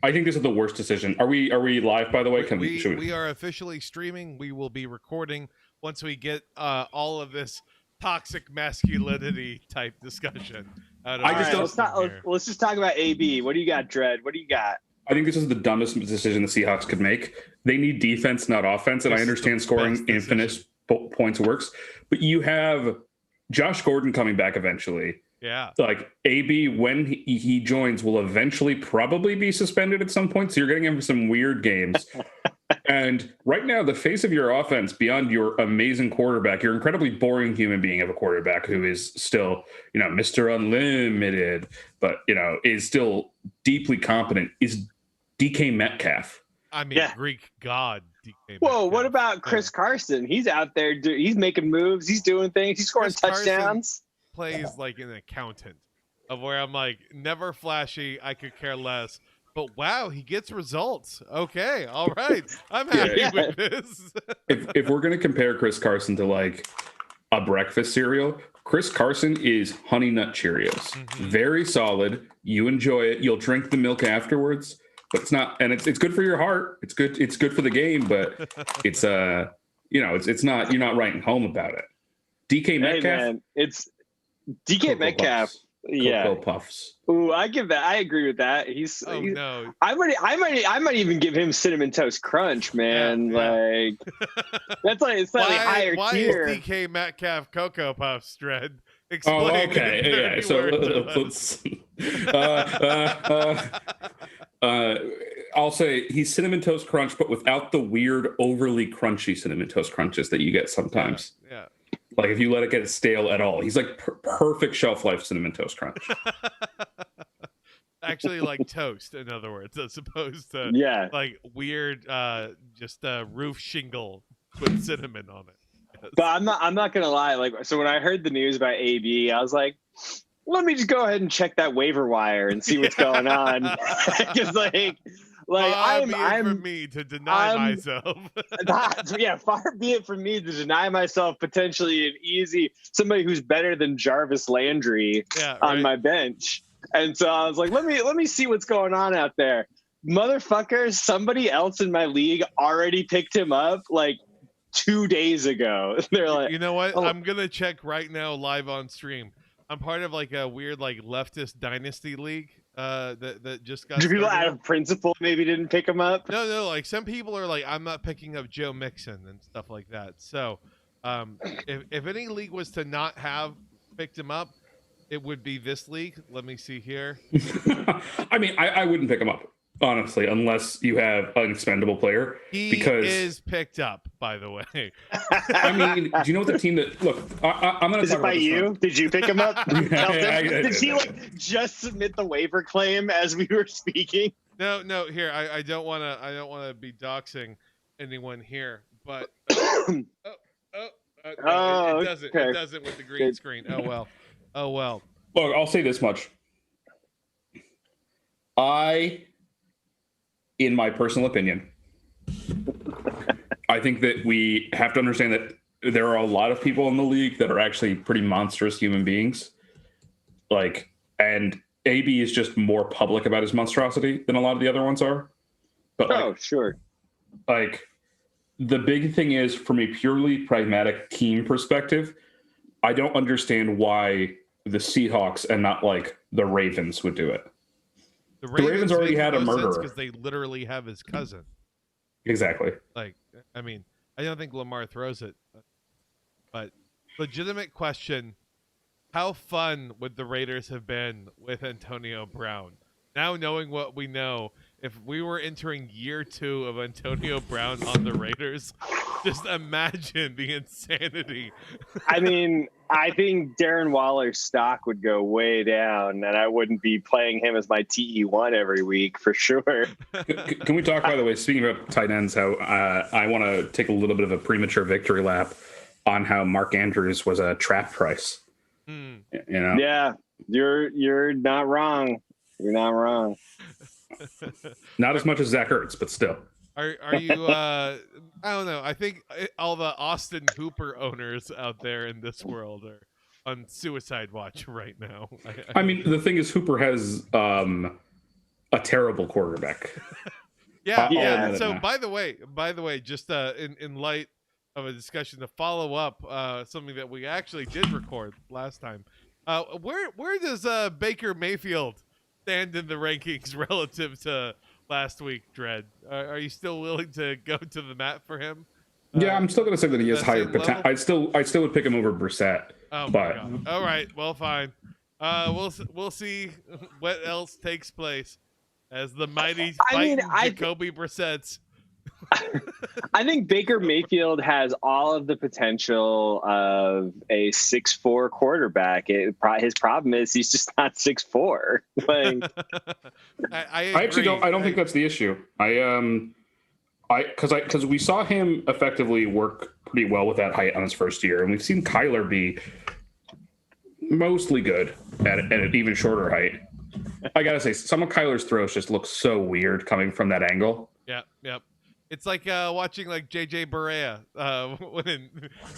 I think this is the worst decision. Are we live, by the way? We are officially streaming. We will be recording once we get all of this toxic masculinity type discussion out of let's just talk about AB. What do you got, Dredd? What do you got? I think this is the dumbest decision the Seahawks could make. They need defense, not offense, and I understand scoring infinite points works, but you have Josh Gordon coming back eventually. Yeah. Like AB, when he joins, will eventually probably be suspended at some point. So you're getting him for some weird games. And right now, the face of your offense, beyond your amazing quarterback, your incredibly boring human being of a quarterback who is still, Mr. Unlimited, but, is still deeply competent, is DK Metcalf. I mean, Greek god. DK Whoa, Metcalf. what about Chris Carson? He's out there. He's making moves. He's doing things. He's scoring touchdowns. Plays like an accountant, of where I'm like, never flashy, I could care less, but wow, he gets results. Okay, all right, I'm happy with this. if we're gonna compare Chris Carson to like a breakfast cereal, Chris Carson is Honey Nut Cheerios. Very solid. You enjoy it. You'll drink the milk afterwards, but it's not, and it's good for your heart. It's good for the game, but it's it's not. You're not writing home about it. DK Metcalf. Hey man, it's DK Metcalf. Cocoa Puffs. Ooh, I agree with that. No. I might even give him Cinnamon Toast Crunch, man. Like that's like it's slightly higher tier. Why is DK Metcalf Cocoa Puffs, Dredd? Explain. Oh, okay. Yeah. So I'll say he's Cinnamon Toast Crunch, but without the weird, overly crunchy Cinnamon Toast Crunches that you get sometimes. Yeah. Like if you let it get stale at all, he's like perfect shelf life Cinnamon Toast Crunch. Actually, like toast, in other words, as opposed to like weird, just roof shingle with cinnamon on it. Yes. But I'm not gonna lie. Like, so when I heard the news about AB, I was like, let me just go ahead and check that waiver wire and see what's going on. Because I'm for me to deny myself. Far be it from me to deny myself potentially an easy somebody who's better than Jarvis Landry on my bench. And so I was like, let me see what's going on out there. Motherfuckers, somebody else in my league already picked him up like 2 days ago. They're like, you know what? I'm gonna check right now live on stream. I'm part of like a weird like leftist dynasty league that just got. Do people out of principle maybe didn't pick him up? No. Like some people are like, I'm not picking up Joe Mixon and stuff like that. So, if any league was to not have picked him up, it would be this league. Let me see here. I mean, I wouldn't pick him up. Honestly, unless you have an expendable player. He is picked up, by the way. I mean, do you know what the team that... Look, I'm going to talk about you? One. Did you pick him up? Did he just submit the waiver claim as we were speaking? No. Here, I don't want to be doxing anyone here, but... it doesn't. Okay. It doesn't with the green screen. Oh, well. Look, I'll say this much. In my personal opinion, I think that we have to understand that there are a lot of people in the league that are actually pretty monstrous human beings. And AB is just more public about his monstrosity than a lot of the other ones are. But sure. Like, the big thing is, from a purely pragmatic team perspective, I don't understand why the Seahawks and not like the Ravens would do it. The Ravens already had a murderer because they literally have his cousin. Exactly. Like, I mean, I don't think Lamar throws it, but legitimate question: how fun would the Raiders have been with Antonio Brown? Now knowing what we know, if we were entering year 2 of Antonio Brown on the Raiders, just imagine the insanity. I mean, I think Darren Waller's stock would go way down, and I wouldn't be playing him as my TE1 every week for sure. Can we talk, by the way, speaking of tight ends, how I want to take a little bit of a premature victory lap on how Mark Andrews was a trap price. You know? Yeah, you're not wrong. You're not wrong. Not as much as Zach Ertz, but still. Are you? I don't know. I think all the Austin Hooper owners out there in this world are on suicide watch right now. I mean, the thing is, Hooper has a a terrible quarterback. Yeah. So by the way, just in light of a discussion to follow up something that we actually did record last time, where does Baker Mayfield stand in the rankings relative to last week, Dredd? Are you still willing to go to the mat for him? Yeah, I'm still going to say that he has higher potential. I still would pick him over Brissett. Oh, but my God. All right, well, fine. We'll see what else takes place as the mighty Jacoby Brissett's. I think Baker Mayfield has all of the potential of a 6'4" quarterback. His problem is he's just not 6'4". Like, I actually don't. I don't think that's the issue. Because we saw him effectively work pretty well with that height on his first year, and we've seen Kyler be mostly good at an even shorter height. I gotta say, some of Kyler's throws just look so weird coming from that angle. Yep. It's like watching like JJ Barea when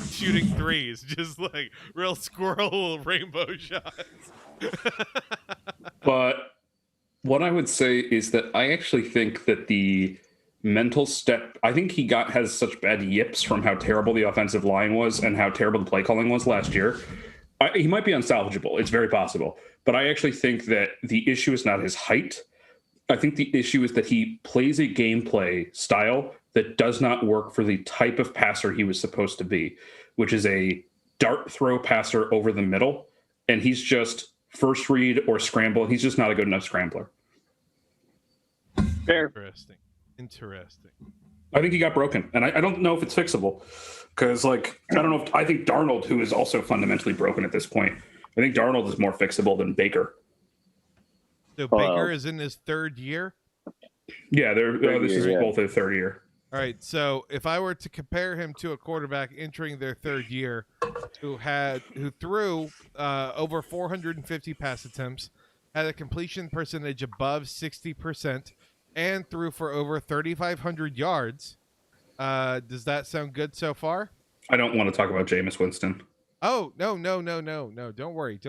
shooting threes, just like real squirrel rainbow shots. But what I would say is that I actually think that the mental step, I think he has such bad yips from how terrible the offensive line was and how terrible the play calling was last year. He might be unsalvageable. It's very possible. But I actually think that the issue is not his height. I think the issue is that he plays a gameplay style that does not work for the type of passer he was supposed to be, which is a dart throw passer over the middle. And he's just first read or scramble. He's just not a good enough scrambler. Fair. Interesting. I think he got broken. And I don't know if it's fixable. Because, I don't know if I think Darnold, who is also fundamentally broken at this point, I think Darnold is more fixable than Baker. So Baker is in his third year? Yeah, this is both their third year. All right, so if I were to compare him to a quarterback entering their third year who threw over 450 pass attempts, had a completion percentage above 60%, and threw for over 3,500 yards, does that sound good so far? I don't want to talk about Jameis Winston. Oh, no. Don't worry.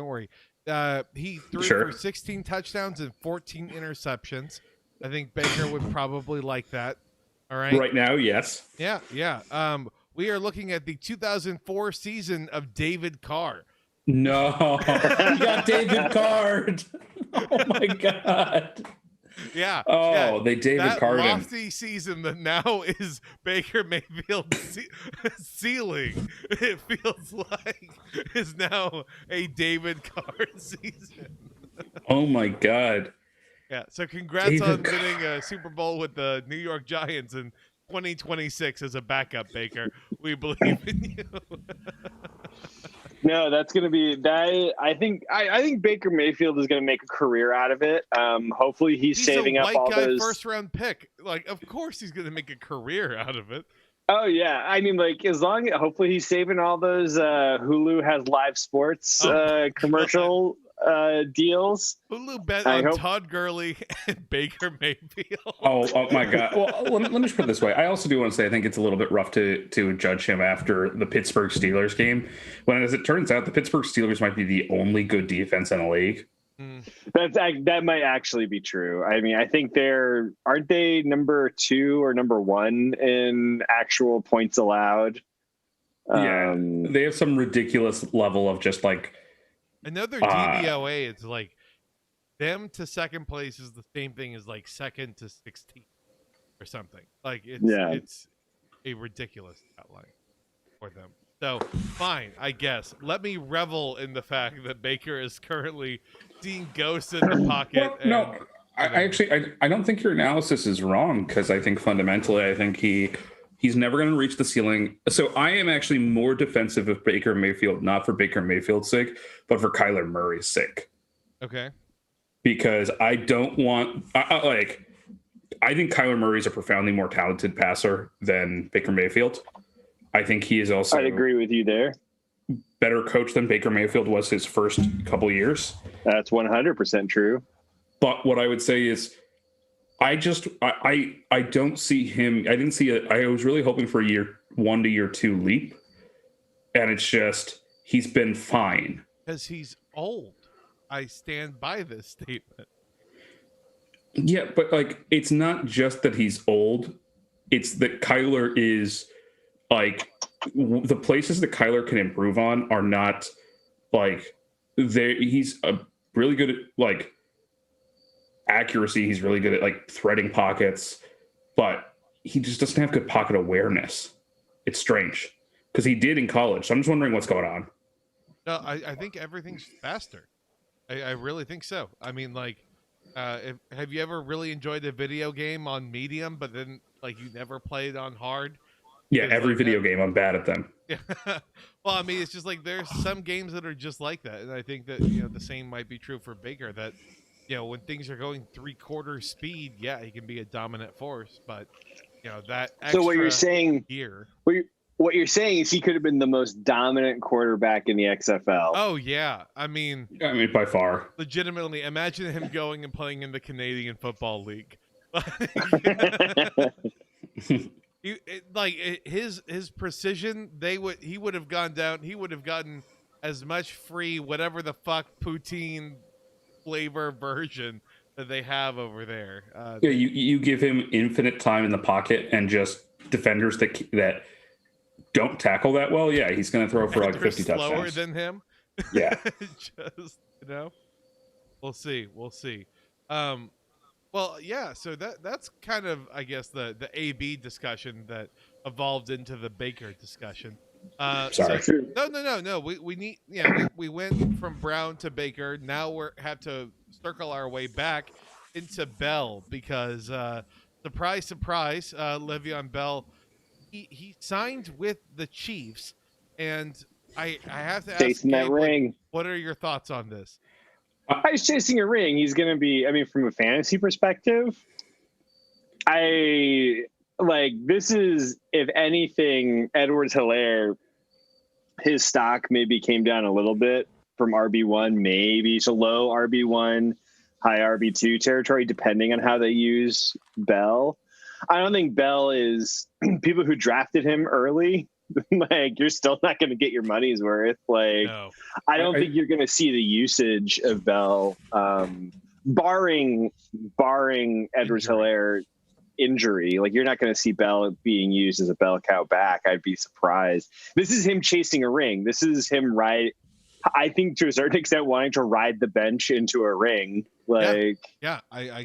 He threw for 16 touchdowns and 14 interceptions. I think Baker would probably like that. All right. Right now, yes. Yeah. We are looking at the 2004 season of David Carr. No. You got David Carr. Oh, my God. Yeah. Oh, yeah. They David Carr him. That lofty season that now is Baker Mayfield's ceiling, it feels like, is now a David Carr season. Oh, my God. Yeah, so congrats on winning a Super Bowl with the New York Giants in 2026 as a backup, Baker. We believe in you. No, that's going to be that. I think Baker Mayfield is going to make a career out of it. Hopefully, he's saving up all those. First round pick. Of course, he's going to make a career out of it. Oh yeah, I mean, hopefully he's saving all those Hulu has live sports commercial deals. Hulu bet on Todd Gurley and Baker Mayfield. Oh my God. Well, let me just put it this way. I also do want to say I think it's a little bit rough to judge him after the Pittsburgh Steelers game, when, as it turns out, the Pittsburgh Steelers might be the only good defense in the league. That might actually be true. I mean, I think aren't they number 2 or number 1 in actual points allowed? Yeah, they have some ridiculous level of just like. Another DVOA is like them to second place is the same thing as like second to 16 or something. Like it's a ridiculous outline for them. So fine, I guess. Let me revel in the fact that Baker is currently seeing ghosts in the pocket. Well, I don't think your analysis is wrong, because I think fundamentally, I think he's never going to reach the ceiling. So I am actually more defensive of Baker Mayfield, not for Baker Mayfield's sake, but for Kyler Murray's sake. Okay. Because I don't want I think Kyler Murray is a profoundly more talented passer than Baker Mayfield. I think he is also. I'd agree with you there. Better coach than Baker Mayfield was his first couple years. That's 100% true. But what I would say is, I don't see him. I didn't see it. I was really hoping for a year 1 to year 2 leap, and it's just he's been fine because he's old. I stand by this statement. Yeah, but like it's not just that he's old; it's that Kyler is like the places that Kyler can improve on are not like there. He's a really good at like accuracy. He's really good at like threading pockets, but he just doesn't have good pocket awareness. It's strange because he did in college. So I'm just wondering what's going on. No, I think everything's faster. I really think so. I mean, like, have you ever really enjoyed a video game on medium, but then like you never played on hard? Yeah, Because every like video game, I'm bad at them. yeah. Well, I mean, it's just like there's some games that are just like that, and I think that the same might be true for Baker. That when things are going 3/4 speed, yeah, he can be a dominant force, but that extra So what you're saying gear. What you're saying is he could have been the most dominant quarterback in the XFL. Oh yeah, I mean by far. Legitimately, imagine him going and playing in the Canadian Football League. His precision, he would have gone down. He would have gotten as much free whatever the fuck poutine flavor version that they have over there. Yeah, you give him infinite time in the pocket and just defenders that don't tackle that well. Yeah, he's going to throw for like 50 touchdowns. Slower than him. Yeah, just we'll see. Well, yeah. So that's kind of, I guess, the AB discussion that evolved into the Baker discussion. Sorry. So, no. We need. We went from Brown to Baker. Now we have to circle our way back into Bell because surprise, Le'Veon Bell. He signed with the Chiefs, and I have to ask chasing that ring. What are your thoughts on this? He's chasing a ring. He's going to be, I mean, from a fantasy perspective, this is, if anything, Edwards-Helaire, his stock maybe came down a little bit from RB1, maybe to low RB1, high RB2 territory, depending on how they use Bell. I don't think Bell is people who drafted him early. Like, you're still not going to get your money's worth. Like, no. I don't think you're going to see the usage of Bell, barring Edwards-Helaire injury. Like, you're not going to see Bell being used as a bell cow back. I'd be surprised. This is him chasing a ring. This is him I think to a certain extent wanting to ride the bench into a ring. I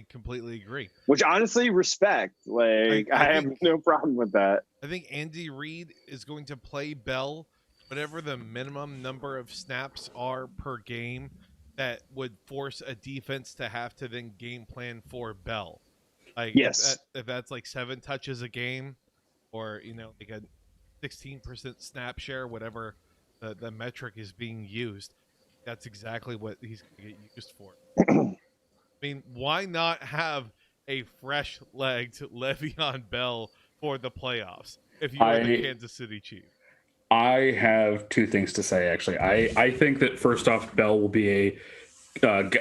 completely agree. Which honestly, respect. I have no problem with that. I think Andy Reid is going to play Bell whatever the minimum number of snaps are per game that would force a defense to have to then game plan for Bell. Like, yes, if that's like 7 touches a game, or like a 16% snap share, whatever the metric is being used, that's exactly what he's going to get used for. I mean, why not have a fresh-legged Le'Veon Bell for the playoffs if you are the Kansas City Chiefs? I have 2 things to say, actually. I think that, first off, Bell will be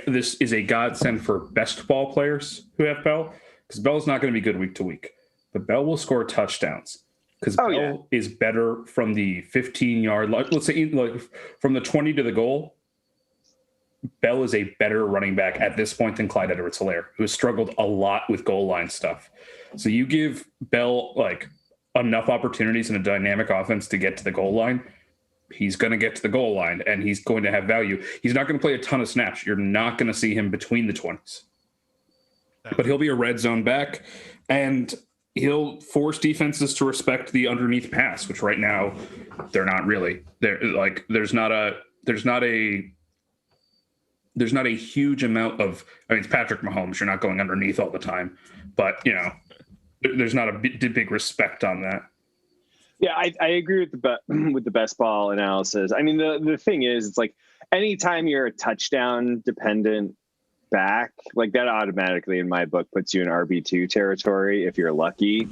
this is a godsend for best ball players who have Bell, because Bell's not going to be good week to week. But Bell will score touchdowns. Because Bell is better from the 15-yard line. Let's say, like, from the 20 to the goal, Bell is a better running back at this point than Clyde Edwards-Helaire, who has struggled a lot with goal line stuff. So you give Bell like enough opportunities in a dynamic offense to get to the goal line, he's going to get to the goal line, and he's going to have value. He's not going to play a ton of snaps. You're not going to see him between the 20s. But he'll be a red zone back, and he'll force defenses to respect the underneath pass, which right now they're not really. There's not a huge amount of. I mean, it's Patrick Mahomes. You're not going underneath all the time, but there's not a big respect on that. Yeah, I agree with the best ball analysis. I mean, the thing is, it's like anytime you're a touchdown dependent back, like that automatically in my book puts you in RB2 territory if you're lucky.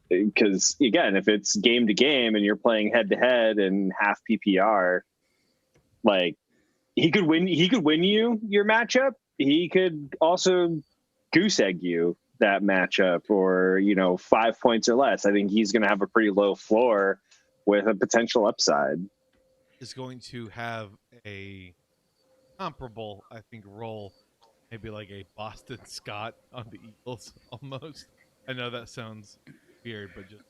Because again, if it's game to game and you're playing head to head and half PPR, like he could win you your matchup. He could also goose egg you that matchup, or 5 points or less. I think he's going to have a pretty low floor with a potential upside. Is going to have a comparable, I think, role maybe like a Boston Scott on the Eagles almost. I know that sounds weird, but just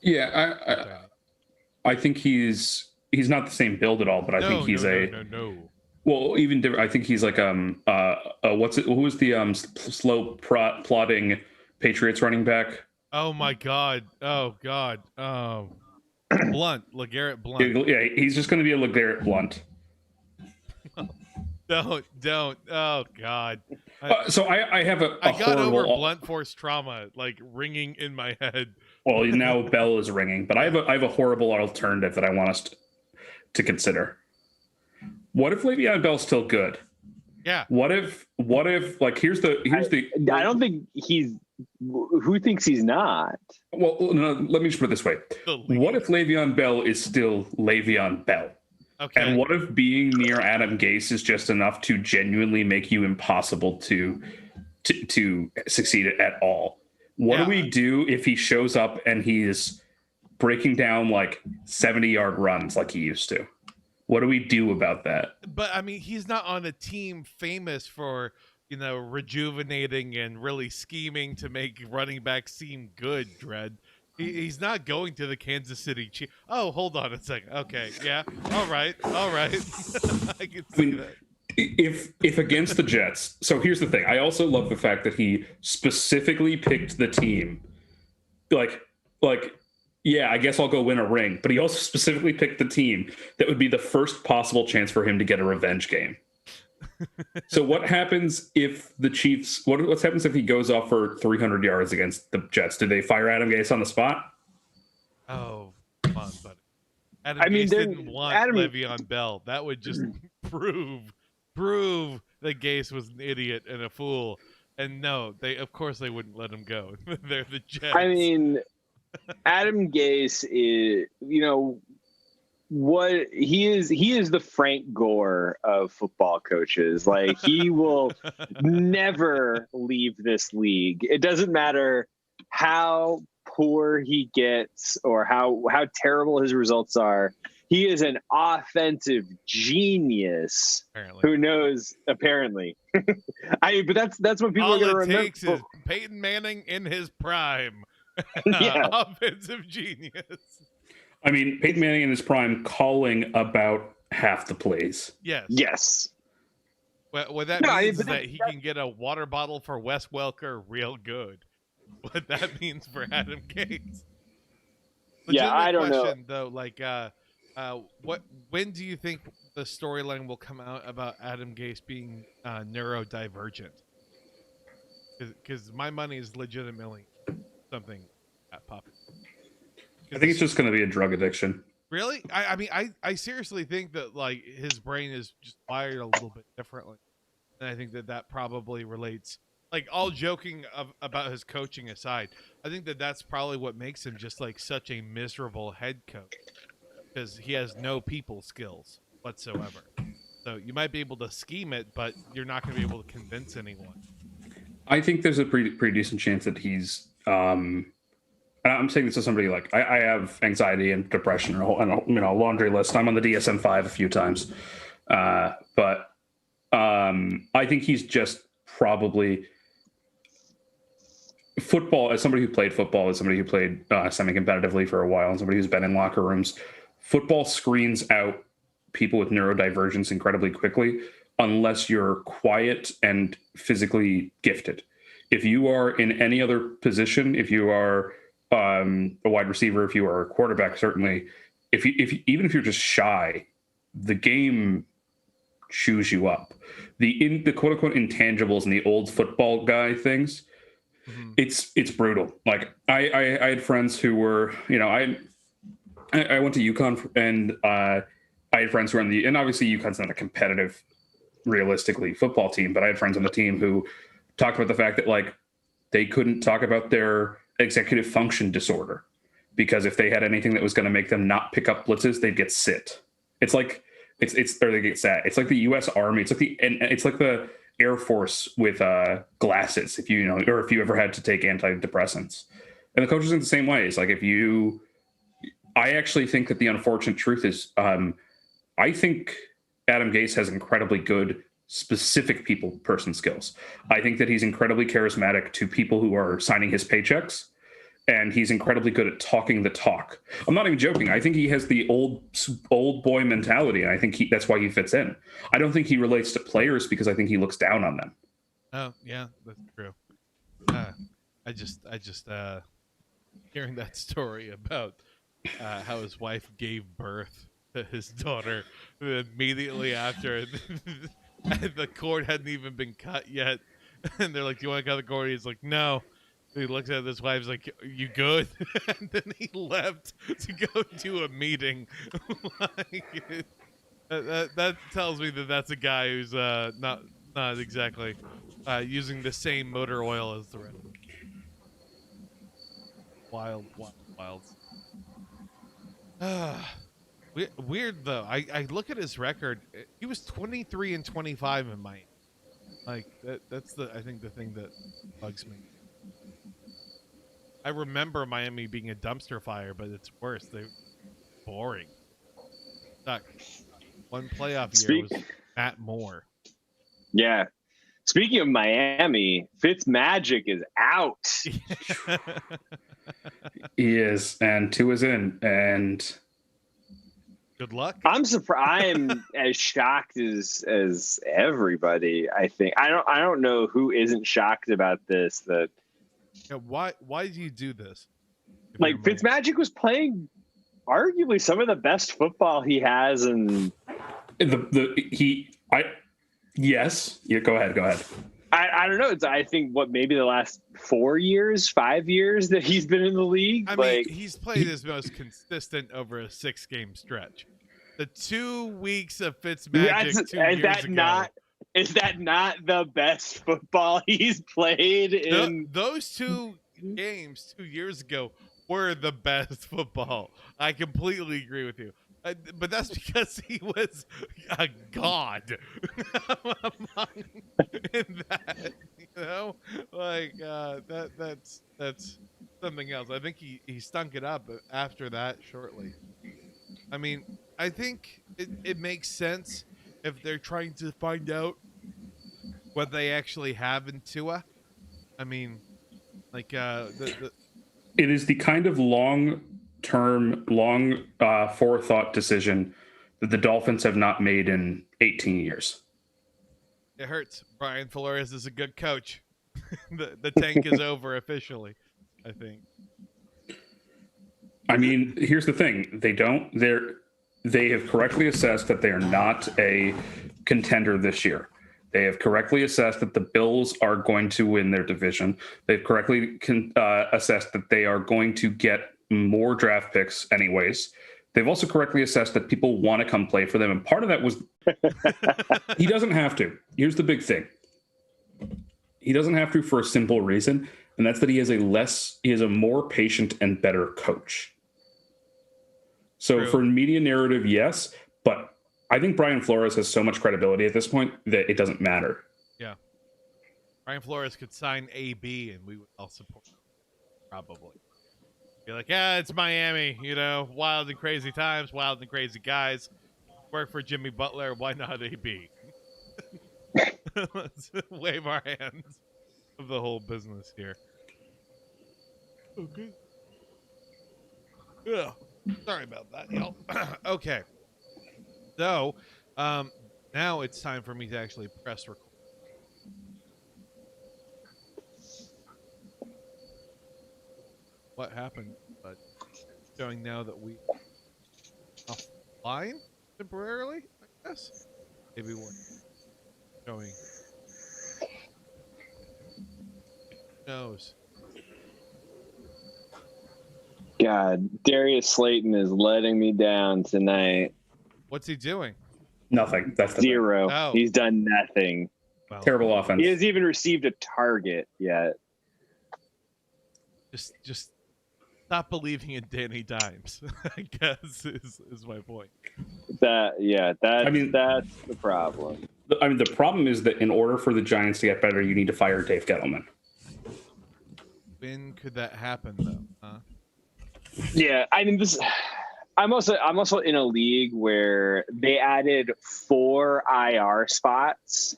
I think he's not the same build at all, but I think he's no. Well, even different. I think he's like what's it? Who was the slow plodding Patriots running back? Oh my God! Oh God! Blunt, LeGarrette Blunt. Yeah, he's just going to be a LeGarrette Blunt. Don't. Oh God. So I have a I got over blunt force trauma, like ringing in my head. Well, now bell is ringing, but I have a horrible alternative that I want us to consider. What if Le'Veon Bell's still good? Yeah. What if like here's the I don't think he's. Who thinks he's not? Well, no, let me just put it this way. What if Le'Veon Bell is still Le'Veon Bell? Okay. And what if being near Adam Gase is just enough to genuinely make you impossible to succeed at all? What do we do if he shows up and he's breaking down like 70-yard runs like he used to? What do we do about that? But I mean, he's not on a team famous for, rejuvenating and really scheming to make running backs seem good, Dredd. He's not going to the Kansas City Chiefs. Oh, hold on a second. Okay, yeah. All right. I can see that. If against the Jets, so here's the thing. I also love the fact that he specifically picked the team. Like, yeah, I guess I'll go win a ring. But he also specifically picked the team that would be the first possible chance for him to get a revenge game. So what happens if the Chiefs? What happens if he goes off for 300 yards against the Jets? Do they fire Adam Gase on the spot? Oh, come on, buddy. Gase didn't want Le'Veon Bell. That would just prove that Gase was an idiot and a fool. And no, of course they wouldn't let him go. They're the Jets. I mean, Adam Gase is, what he is the Frank Gore of football coaches. Like, he will never leave this league. It doesn't matter how poor he gets or how terrible his results are. He is an offensive genius who knows, apparently. But that's what people are going to remember. All it takes is Peyton Manning in his prime. Offensive genius. I mean, Peyton Manning in his prime calling about half the plays. Yes. Well, that means that he can get a water bottle for Wes Welker real good. What that means for Adam Gase. I don't know. Though, like, when do you think the storyline will come out about Adam Gase being neurodivergent? Because my money is legitimately something that popping. I think it's just going to be a drug addiction. Really? I mean, I seriously think that, like, his brain is just wired a little bit differently. And I think that probably relates, like, all joking about his coaching aside, I think that's probably what makes him just, like, such a miserable head coach. Because he has no people skills whatsoever. So you might be able to scheme it, but you're not going to be able to convince anyone. I think there's a pretty decent chance that he's... I'm saying this to somebody like I have anxiety and depression and a laundry list. I'm on the DSM-5 a few times, but I think he's just probably football. As somebody who played football, as somebody who played semi-competitively for a while, and somebody who's been in locker rooms, football screens out people with neurodivergence incredibly quickly unless you're quiet and physically gifted. If you are in any other position, if you are a wide receiver, if you are a quarterback, certainly, even if you're just shy, the game chews you up. The quote unquote intangibles and the old football guy things, it's brutal. Like I had friends who were, I went to UConn and I had friends who were and obviously UConn's not a competitive, realistically, football team, but I had friends on the team who talked about the fact that, like, they couldn't talk about their executive function disorder because if they had anything that was going to make them not pick up blitzes, they'd get sit. It's like or they get sat. It's like the U.S. Army. It's like the Air Force with glasses. If you ever had to take antidepressants, and the coaches in the same way. It's like I actually think that the unfortunate truth is, I think Adam Gase has incredibly good specific person skills. I think that he's incredibly charismatic to people who are signing his paychecks, and he's incredibly good at talking the talk. I'm not even joking. I think he has the old boy mentality, and I think that's why he fits in. I don't think he relates to players because I think he looks down on them. Oh yeah, that's true. I just hearing that story about how his wife gave birth to his daughter immediately after and the cord hadn't even been cut yet, and they're like, "Do you want to cut the cord?" He's like, "No." He looks at his wife, he's like, "You good?" And then he left to go to a meeting. Like, that tells me that that's a guy who's not exactly using the same motor oil as the rest. Wild. Weird though. I look at his record. He was 23-25 in Miami. Like that's I think the thing that bugs me. I remember Miami being a dumpster fire, but it's worse. They're boring. Suck. One playoff year was Matt Moore. Yeah. Speaking of Miami, Fitzmagic is out. He is, and 2 is in, and good luck. I'm surprised. I'm as shocked as everybody. I think I don't know who isn't shocked about this. That why do you do this? Like Fitzmagic was playing arguably some of the best football he has, and yes. Yeah, go ahead. I don't know. I think maybe the last 4 years, 5 years that he's been in the league. I mean, he's played his most consistent over a 6-game stretch. The 2 weeks of Fitzmagic 2 years ago. Is that not the best football he's played in? Those 2 games 2 years ago were the best football. I completely agree with you. But that's because he was a god in that, like that's something else. I think he stunk it up after that shortly. I mean, I think it makes sense if they're trying to find out what they actually have in Tua. I mean, like it is the kind of long forethought decision that the Dolphins have not made in 18 years. It hurts. Brian Flores is a good coach. the tank is over officially, I think. I mean, here's the thing. They have correctly assessed that they are not a contender this year. They have correctly assessed that the Bills are going to win their division. They've correctly assessed that they are going to get more draft picks anyways. They've also correctly assessed that people want to come play for them. And part of that was he doesn't have to. Here's the big thing. He doesn't have to for a simple reason, and that's that he is a more patient and better coach. So True. For media narrative, yes, but I think Brian Flores has so much credibility at this point that it doesn't matter. Yeah. Brian Flores could sign AB and we would all support him. Probably. Be like, yeah, it's Miami, wild and crazy times, wild and crazy guys. Work for Jimmy Butler, why not AB? Let's wave our hands of the whole business here. Okay. Yeah. Sorry about that, y'all. Okay. So, now it's time for me to actually press record. What happened? But showing now that we offline temporarily, I guess. Maybe we're showing. Who knows? God, Darius Slayton is letting me down tonight. What's he doing? Nothing. That's the Zero. Oh. He's done nothing. Well, terrible offense. He hasn't even received a target yet. Just stop believing in Danny Dimes, I guess is my point. That's the problem. I mean, the problem is that in order for the Giants to get better, you need to fire Dave Gettleman. When could that happen, though? Huh? Yeah, I mean, I'm also in a league where they added 4 IR spots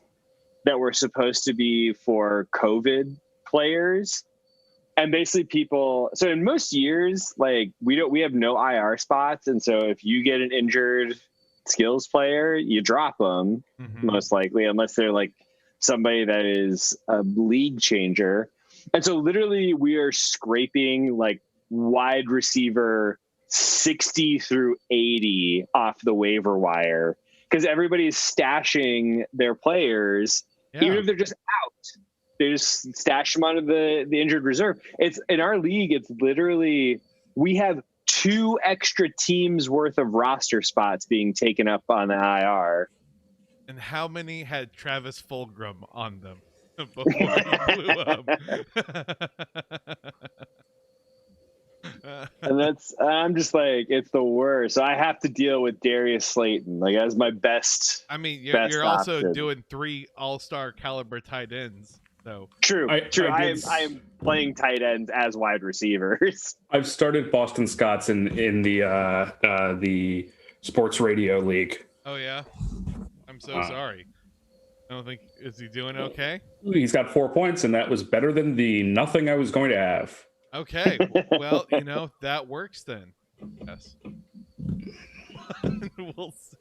that were supposed to be for COVID players. And basically so in most years, like we have no IR spots. And so if you get an injured skills player, you drop them most likely, unless they're like somebody that is a league changer. And so literally we are scraping like wide receiver 60 through 80 off the waiver wire because everybody's stashing their players, even if they're just out. They just stash them out of the injured reserve. It's in our league. It's literally we have 2 extra teams worth of roster spots being taken up on the IR. And how many had Travis Fulgham on them before he blew up? And I'm just like, it's the worst. So I have to deal with Darius Slayton, like as my best. I mean, you're also doing 3 all-star caliber tight ends. So true. I am playing tight ends as wide receivers. I've started Boston Scott's in the sports radio league. Oh yeah, I'm so sorry. I don't think is he doing okay? He's got 4 points, and that was better than the nothing I was going to have. Okay, well, that works then. Yes. We'll see.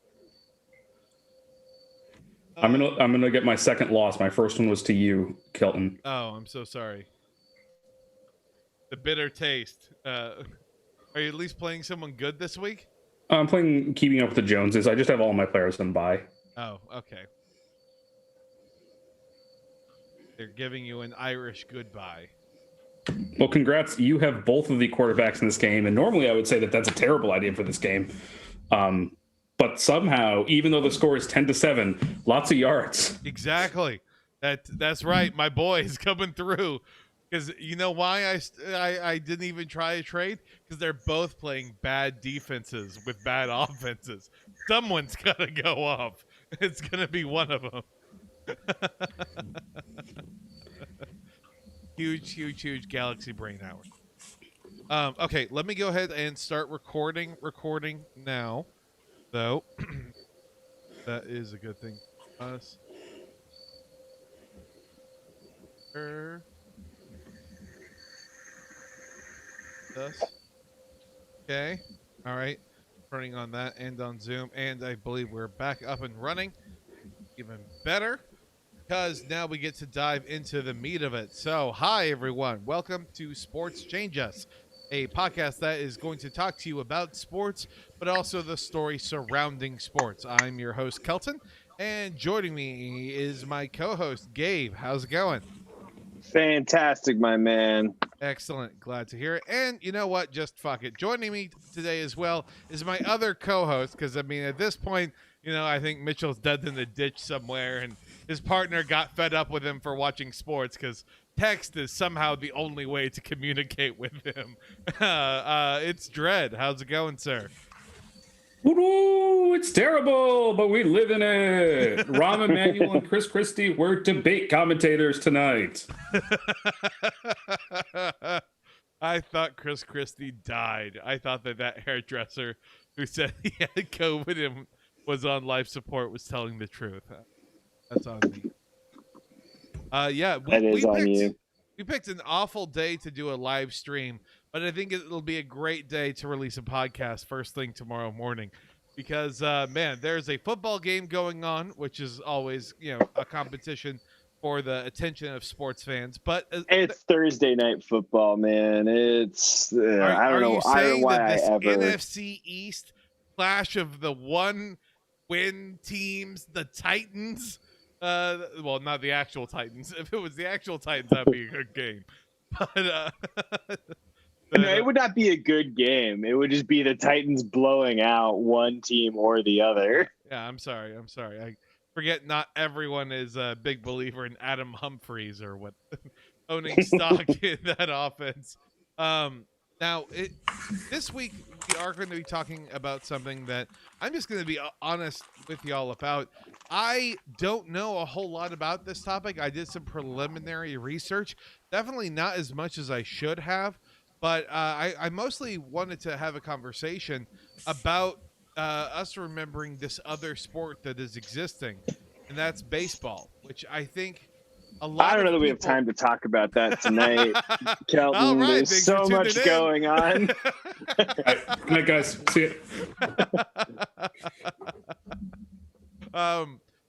I'm gonna get my second loss. My first one was to you, Kelton. Oh, I'm so sorry. The bitter taste. Are you at least playing someone good this week? I'm playing Keeping Up with the Joneses. I just have all my players on bye. Oh, okay. They're giving you an Irish goodbye. Well, congrats. You have both of the quarterbacks in this game, and normally I would say that that's a terrible idea for this game. But somehow, even though the score is 10-7, lots of yards. Exactly. That's right. My boy's coming through. Because you know why I didn't even try a trade? Because they're both playing bad defenses with bad offenses. Someone's got to go off. It's going to be one of them. Huge galaxy brain hour. Okay, let me go ahead and start recording now. Though that is a good thing for us. Okay. All right. Running on that and on Zoom, and I believe we're back up and running. Even better, because now we get to dive into the meat of it. So, hi everyone. Welcome to Sports Change Us, a podcast that is going to talk to you about sports, but also the story surrounding sports. I'm your host, Kelton, and joining me is my co-host, Gabe. How's it going? Fantastic, my man. Excellent. Glad to hear it. And you know what? Just fuck it. Joining me today as well is my other co-host, because, I mean, at this point, I think Mitchell's dead in the ditch somewhere, and his partner got fed up with him for watching sports because text is somehow the only way to communicate with him. It's Dread. How's it going, sir? Ooh, it's terrible, but we live in it. Rahm Emanuel and Chris Christie were debate commentators tonight. I thought Chris Christie died. I thought that hairdresser who said he had COVID and was on life support was telling the truth. That's on me. We picked an awful day to do a live stream, but I think it'll be a great day to release a podcast first thing tomorrow morning because, man, there's a football game going on, which is always, a competition for the attention of sports fans. But it's Thursday night football, man. It's I don't know why this NFC East clash of the one-win teams, the Titans. Well, not the actual Titans. If it was the actual Titans, that'd be a good game. But no, it would not be a good game. It would just be the Titans blowing out one team or the other. Yeah, I'm sorry. I forget not everyone is a big believer in Adam Humphries or what owning stock in that offense. Now, this week we are going to be talking about something that I'm just going to be honest with y'all about. I don't know a whole lot about this topic. I did some preliminary research, definitely not as much as I should have. But I mostly wanted to have a conversation about us remembering this other sport that is existing, and that's baseball, which I think a I lot don't know of that we have people. time to talk about that tonight, All Kelton. right, There's thanks for so tuning much in. going on. Good night, guys. See you.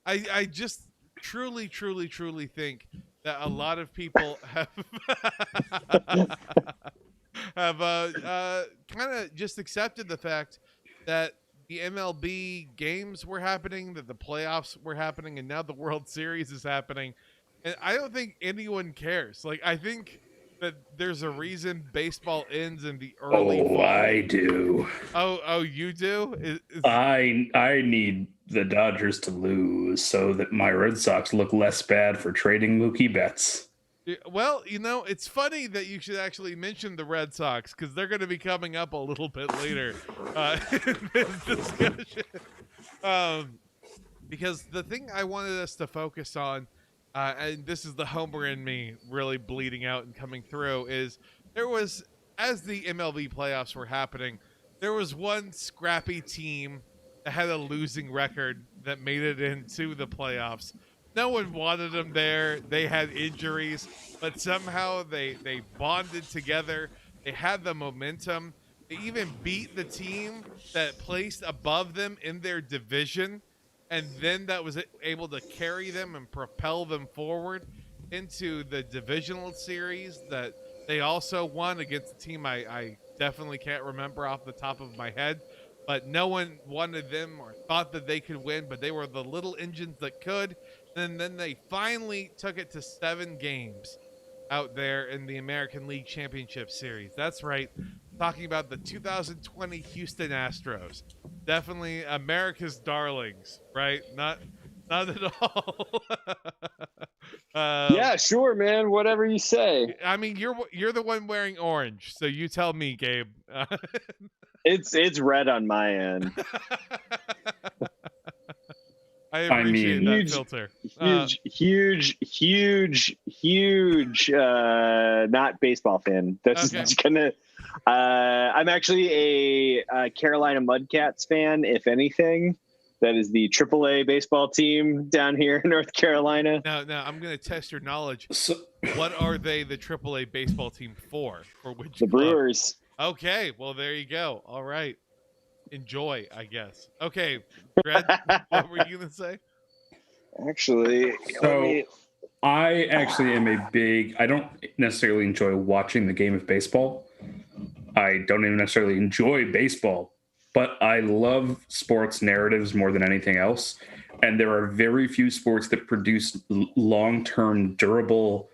I just truly think that a lot of people have have kind of just accepted the fact that the MLB games were happening, that the playoffs were happening, and now the World Series is happening. And I don't think anyone cares. Like, I think that there's a reason baseball ends in the early fall. I do. Oh, you do? I need the Dodgers to lose so that my Red Sox look less bad for trading Mookie Betts. Well, it's funny that you should actually mention the Red Sox because they're going to be coming up a little bit later in this discussion. Because the thing I wanted us to focus on, and this is the homer in me really bleeding out and coming through, is there was, as the MLB playoffs were happening, there was one scrappy team that had a losing record that made it into the playoffs. No one wanted them there. They had injuries, but somehow they bonded together. They had the momentum. They even beat the team that placed above them in their division, and then that was able to carry them and propel them forward into the divisional series that they also won against a team I definitely can't remember off the top of my head. But no one wanted them or thought that they could win, but they were the little engines that could. And then they finally took it to 7 games out there in the American League Championship Series. That's right. Talking about the 2020 Houston Astros. Definitely America's darlings, right? Not at all. Yeah, sure, man. Whatever you say. I mean, you're the one wearing orange, so you tell me, Gabe. It's red on my end. I appreciate that filter. Huge. Not baseball fan. That's Okay. just gonna. I'm actually a Carolina Mudcats fan, if anything. That is the AAA baseball team down here in North Carolina. Now I'm going to test your knowledge. So, what are they the AAA baseball team for? For which the club? Brewers. Okay, well there you go. All right, enjoy, I guess. Okay, Brad, what were you going to say? Actually, so I actually am I don't necessarily enjoy watching the game of baseball. I don't even necessarily enjoy baseball, but I love sports narratives more than anything else. And there are very few sports that produce long-term, durable.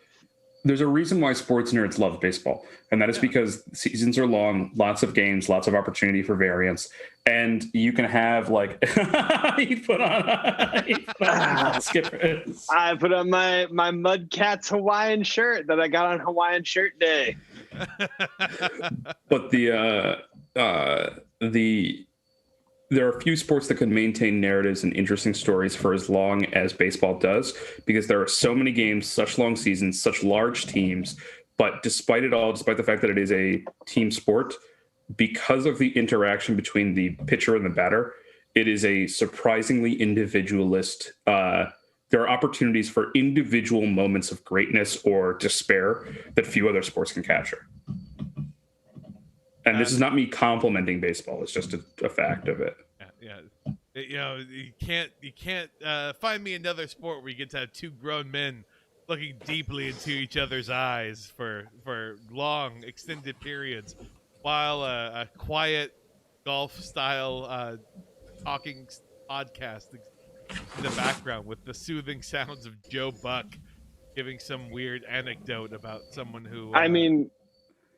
There's a reason why sports nerds love baseball, and that is because seasons are long, lots of games, lots of opportunity for variance, and you can have like you put on skippers. I put on my Mudcats Hawaiian shirt that I got on Hawaiian Shirt Day. But there are a few sports that can maintain narratives and interesting stories for as long as baseball does, because there are so many games, such long seasons, such large teams. But despite it all, despite the fact that it is a team sport, because of the interaction between the pitcher and the batter, it is a surprisingly individualist. There are opportunities for individual moments of greatness or despair that few other sports can capture. And this is not me complimenting baseball. It's just a fact of it. Yeah. You can't find me another sport where you get to have 2 grown men looking deeply into each other's eyes for long, extended periods, while a quiet golf-style talking podcast in the background with the soothing sounds of Joe Buck giving some weird anecdote about someone who. I mean,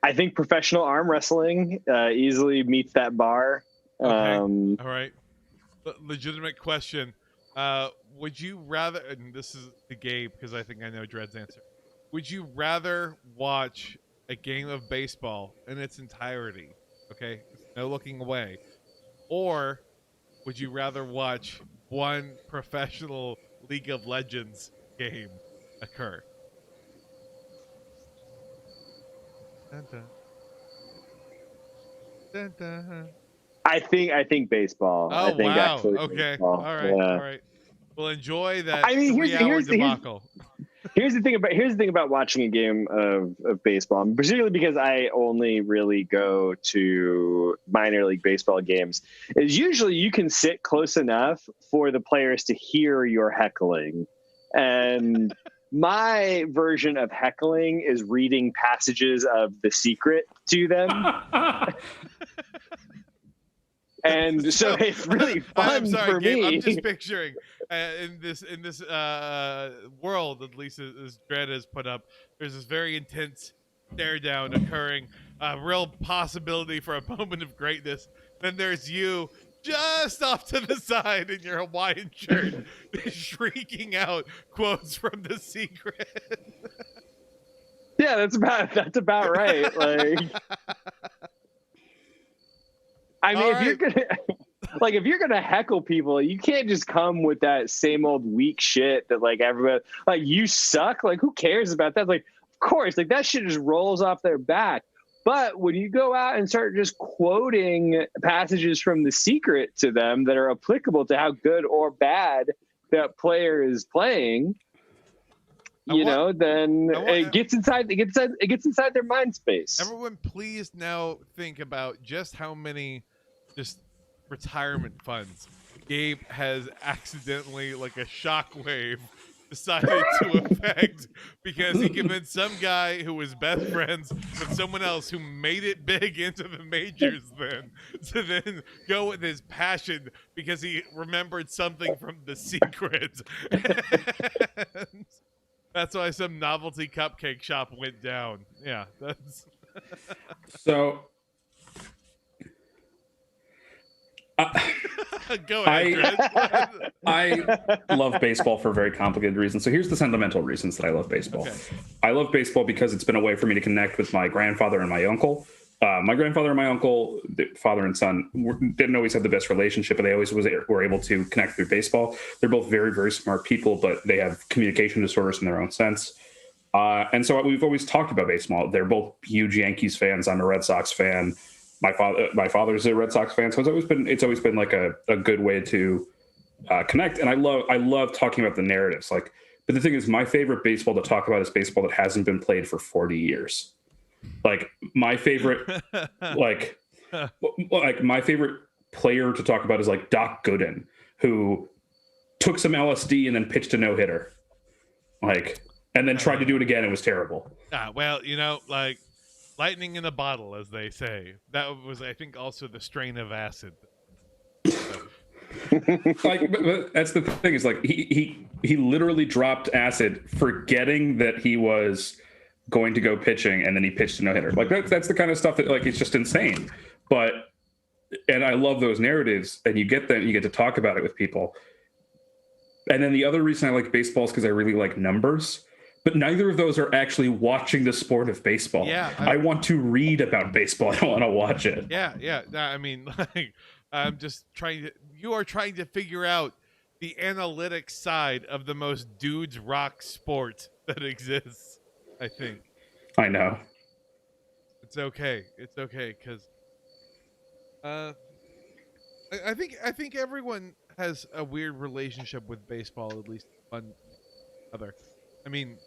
I think professional arm wrestling easily meets that bar. Okay. All right. Legitimate question. Would you rather, and this is the Gabe because I think I know Dred's answer. Would you rather watch a game of baseball in its entirety? Okay. No looking away. Or would you rather watch one professional League of Legends game occur? Dun, dun. Dun, dun. I think baseball. Oh, I think wow. actually Okay. baseball. All right. Yeah. All right. Well, enjoy that I mean, 3-hour debacle. Here's the thing about watching a game of baseball, particularly because I only really go to minor league baseball games, is usually you can sit close enough for the players to hear your heckling. And my version of heckling is reading passages of The Secret to them. And so it's really fun I'm sorry, for Gabe. me. I'm just picturing in this world, at least as Dredd has put up, there's this very intense stare down occurring, a real possibility for a moment of greatness. Then there's you just off to the side in your Hawaiian shirt, shrieking out quotes from The Secret. Yeah, that's about right. Like, I mean, if you're gonna heckle people, you can't just come with that same old weak shit that like everybody like you suck. Like, who cares about that? Like, of course, like that shit just rolls off their back. But when you go out and start just quoting passages from The Secret to them that are applicable to how good or bad that player is playing, then it gets inside their mind space. Everyone, please now think about just how many just retirement funds Gabe has accidentally, like a shockwave, decided to affect because he convinced some guy who was best friends with someone else who made it big into the majors then to then go with his passion because he remembered something from The Secret. And that's why some novelty cupcake shop went down. Yeah, that's So go ahead. I love baseball for very complicated reasons. So here's the sendamental reasons that I love baseball. Okay. I love baseball because it's been a way for me to connect with my grandfather and my uncle. My grandfather and my uncle, father and son, didn't always have the best relationship, but they always were able to connect through baseball. They're both very, very smart people, but they have communication disorders in their own sense. And so we've always talked about baseball. They're both huge Yankees fans. I'm a Red Sox fan. My father's a Red Sox fan, so it's always been like a good way to connect. And I love talking about the narratives. Like, but the thing is, my favorite baseball to talk about is baseball that hasn't been played for 40 years. Like my favorite, like my favorite player to talk about is like Doc Gooden, who took some LSD and then pitched a no-hitter, like, and then tried to do it again. It was terrible. Well, like lightning in a bottle, as they say. That was, I think, also the strain of acid. Like, but that's the thing is like he literally dropped acid, forgetting that he was going to go pitching, and then he pitched a no-hitter. Like that's the kind of stuff that like it's just insane. And I love those narratives, and you get to talk about it with people. And then the other reason I like baseball is because I really like numbers. But neither of those are actually watching the sport of baseball. Yeah, I want to read about baseball. I don't want to watch it. Yeah. I mean, like, I'm just you are trying to figure out the analytics side of the most dudes rock sport that exists, I think. I know. It's okay. It's okay, because I think everyone has a weird relationship with baseball, at least one other. I mean,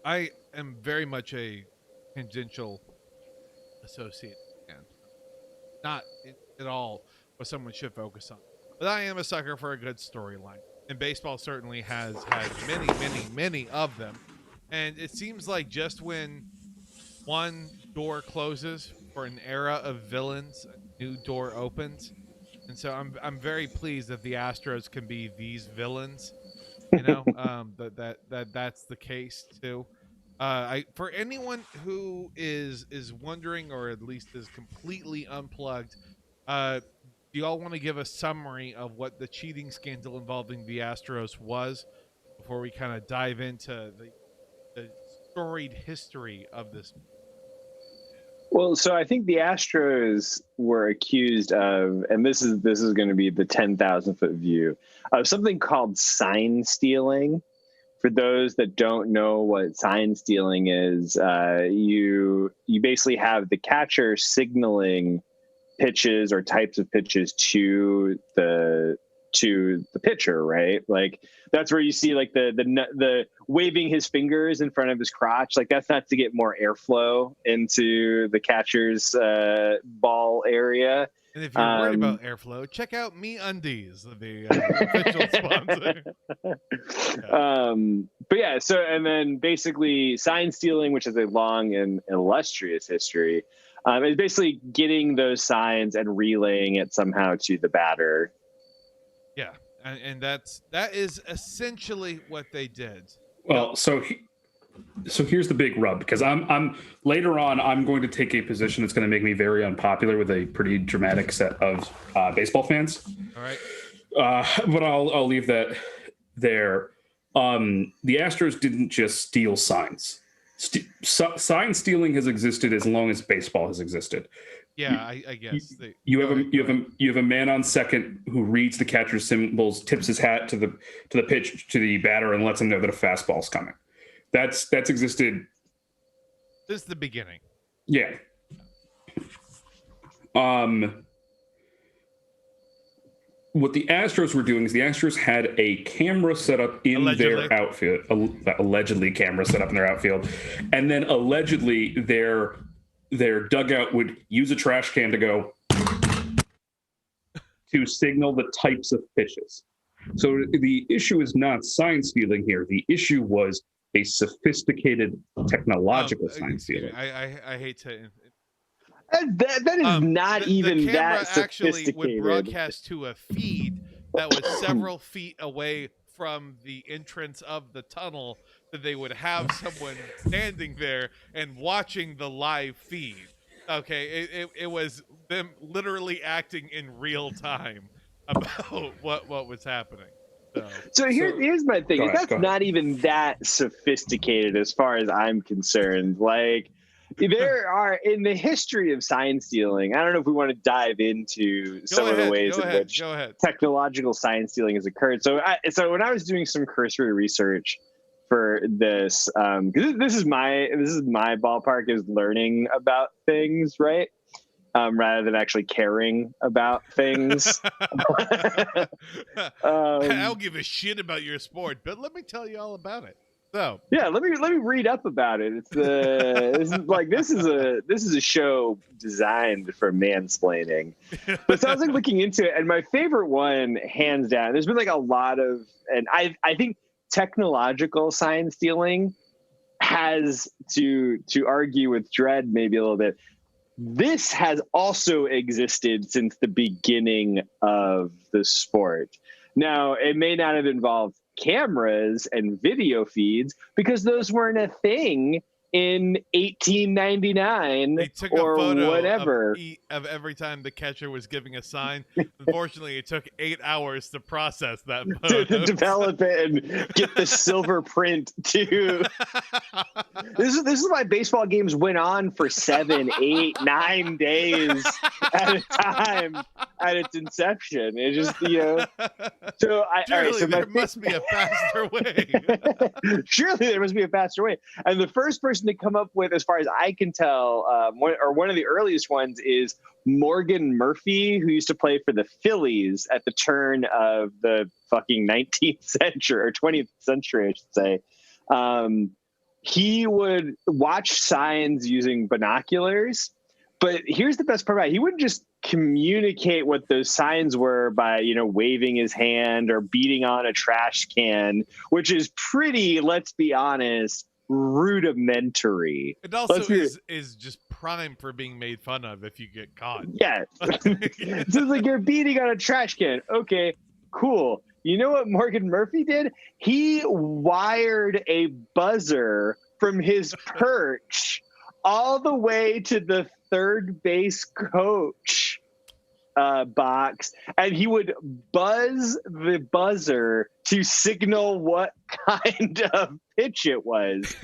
I am very much a tangential associate fan. Not at all what someone should focus on. But I am a sucker for a good storyline. And baseball certainly has had many of them. And it seems like just when one door closes for an era of villains, a new door opens. And so I'm very pleased that the Astros can be these villains. That's the case too. For anyone who is wondering, or at least is completely unplugged, do you all want to give a summary of what the cheating scandal involving the Astros was before we kind of dive into the storied history of this? Well, so I think the Astros were accused of, and this is going to be the 10,000-foot view, of something called sign stealing. For those that don't know what sign stealing is, you basically have the catcher signaling pitches or types of pitches to the pitcher, right? Like that's where you see like the waving his fingers in front of his crotch. Like that's not to get more airflow into the catcher's ball area. And if you're worried about airflow, check out MeUndies, the official sponsor. Yeah. But yeah, so and then basically sign stealing, which is a long and illustrious history, is basically getting those signs and relaying it somehow to the batter. Yeah, and that is essentially what they did. Well, so here's the big rub, because I'm later on I'm going to take a position that's going to make me very unpopular with a pretty dramatic set of baseball fans. All right, but I'll leave that there. The Astros didn't just steal signs. Sign stealing has existed as long as baseball has existed. Yeah, I guess you have a man on second who reads the catcher's symbols, tips his hat to the pitch to the batter, and lets him know that a fastball's coming. That's existed since the beginning. Yeah. What the Astros were doing is the Astros had a camera set up in their outfield, allegedly camera set up in their outfield, and then allegedly their dugout would use a trash can to go to signal the types of pitches. So the issue is not sign stealing here. The issue was a sophisticated technological sign stealing. I hate to. That is not even the that sophisticated. Actually would broadcast to a feed that was several feet away from the entrance of the tunnel, that they would have someone standing there and watching the live feed. Okay, it was them literally acting in real time about what was happening. So here's my thing. That's not even that sophisticated as far as I'm concerned. Like, there are, in the history of sign stealing, I don't know if we want to dive into some of the ways in which technological sign stealing has occurred. So when I was doing some cursory research for this, this is my ballpark, is learning about things, right? Rather than actually caring about things. I don't give a shit about your sport, but let me tell you all about it. So yeah, let me read up about it. It's this is a show designed for mansplaining. But so I was like looking into it, and my favorite one, hands down, there's been like a lot of, and I think technological sign stealing has, to argue with Dredd maybe a little bit, this has also existed since the beginning of the sport. Now, it may not have involved cameras and video feeds because those weren't a thing in 1899 they took or a photo whatever of every time the catcher was giving a sign. Unfortunately, it took 8 hours to process that photo. to develop it and get the silver print to this is why baseball games went on for 7, 8, 9 days at a time at its inception. It just, so there must be a faster way. Surely there must be a faster way. And the first person to come up with, as far as I can tell, one of the earliest ones is Morgan Murphy, who used to play for the Phillies at the turn of the fucking 19th century or 20th century, I should say. He would watch signs using binoculars, but here's the best part about it. He wouldn't just communicate what those signs were by, waving his hand or beating on a trash can, which is pretty, let's be honest, rudimentary. It also is just prime for being made fun of if you get caught. Yeah. So it's like, you're beating on a trash can. Okay, cool. You know what Morgan Murphy did? He wired a buzzer from his perch all the way to the third base coach box, and he would buzz the buzzer to signal what kind of pitch it was.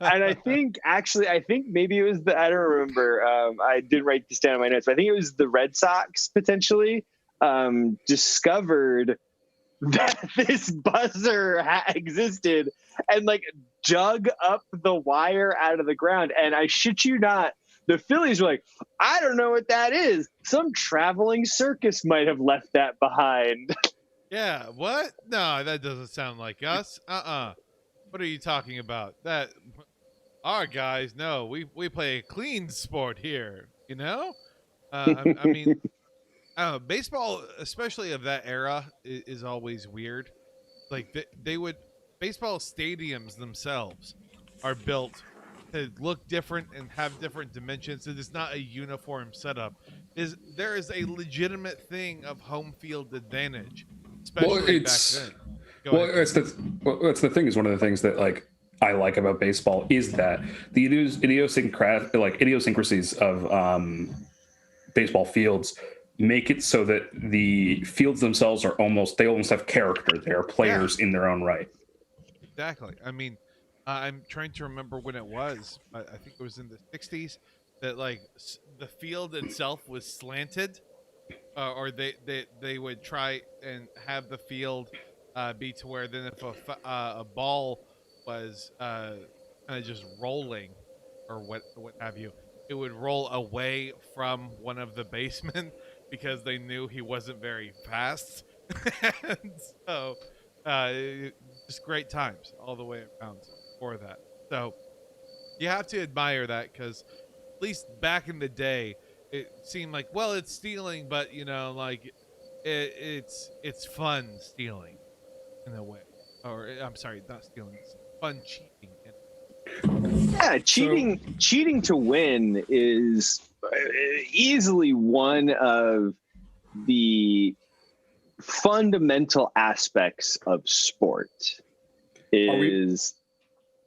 And I think maybe it was I don't remember. I didn't write this down in my notes, but I think it was the Red Sox potentially discovered that this buzzer existed and like dug up the wire out of the ground. And I shit you not, the Phillies were like, I don't know what that is. Some traveling circus might have left that behind. Yeah, what? No, that doesn't sound like us. What are you talking about? That our guys, no, we play a clean sport here, you know? I mean, baseball, especially of that era, is always weird. Like they would baseball stadiums themselves are built to look different and have different dimensions. It is not a uniform setup. There is a legitimate thing of home field advantage, especially back then. That's the thing. Is one of the things that like I like about baseball is that the idiosyncrasies of baseball fields make it so that the fields themselves are almost have character. They are players in their own right. Exactly. I mean, I'm trying to remember when it was. I think it was in the 60s that like the field itself was slanted, or they would try and have the field be to where then if a ball was kind of just rolling or what have you, it would roll away from one of the basemen because they knew he wasn't very fast. And so just great times all the way around for that. So you have to admire that, because at least back in the day it seemed like, well, it's stealing, but you know, like it's fun stealing in a way. Or I'm sorry, not stealing, it's fun cheating. Yeah, cheating to win is easily one of the fundamental aspects of sport.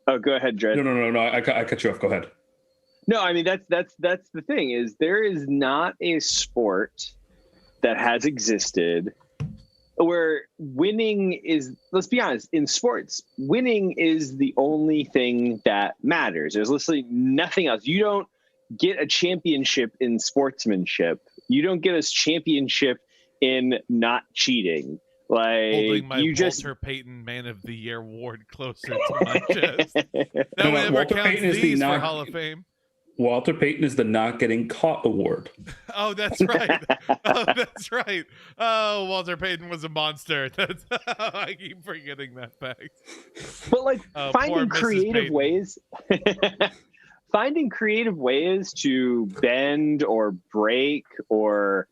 Oh, go ahead, Dred. No. I cut you off. Go ahead. No, I mean that's the thing, is there is not a sport that has existed where winning is, let's be honest, in sports, winning is the only thing that matters. There's literally nothing else. You don't get a championship in sportsmanship. You don't get a championship in not cheating. Like, holding my Walter Payton Man of the Year award closer to my chest. No one ever Walter counts Payton these for Hall of Fame. Walter Payton is the not getting caught award. Oh, that's right. That's right. Oh, Walter Payton was a monster. I keep forgetting that fact. But like finding creative ways, finding creative ways to bend or break or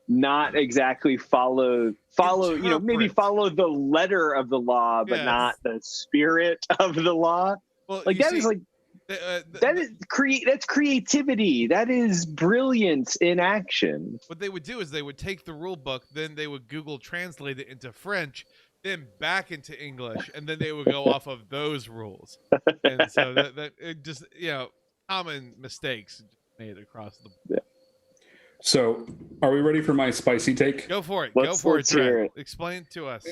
not exactly follow, you know, maybe follow the letter of the law, but not the spirit of the law. Well, like that is like, that's creativity. That is brilliance in action. What they would do is they would take the rule book, then they would Google translate it into French, then back into English, and then they would go off of those rules. And so that it just, you know, common mistakes made across the board. So, are we ready for my spicy take? Go for it. Go for it, Trent. Explain to us.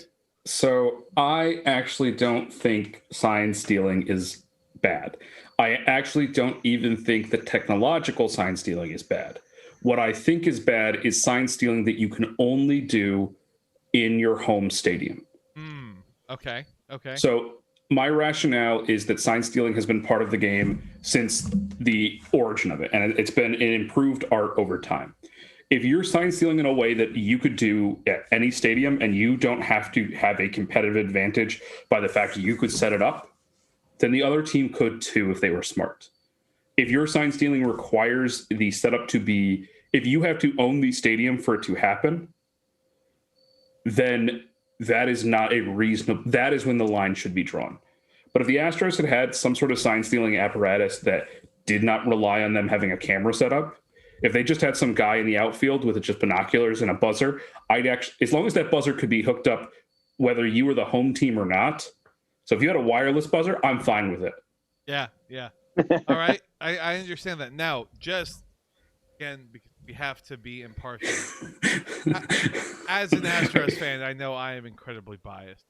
So, I actually don't think sign stealing is bad. I actually don't even think that technological sign stealing is bad. What I think is bad is sign stealing that you can only do in your home stadium. Okay. So my rationale is that sign stealing has been part of the game since the origin of it, and it's been an improved art over time. If you're sign stealing in a way that you could do at any stadium and you don't have to have a competitive advantage by the fact that you could set it up, then the other team could too if they were smart. If your sign stealing requires the setup to be, if you have to own the stadium for it to happen, then that is not a reasonable, that is when the line should be drawn. But if the Astros had some sort of sign stealing apparatus that did not rely on them having a camera set up, if they just had some guy in the outfield with just binoculars and a buzzer, I'd actually, as long as that buzzer could be hooked up, whether you were the home team or not. So if you had a wireless buzzer, I'm fine with it. Yeah. All right. I understand that. Now, just again, because we have to be impartial. As an Astros fan, I know I am incredibly biased,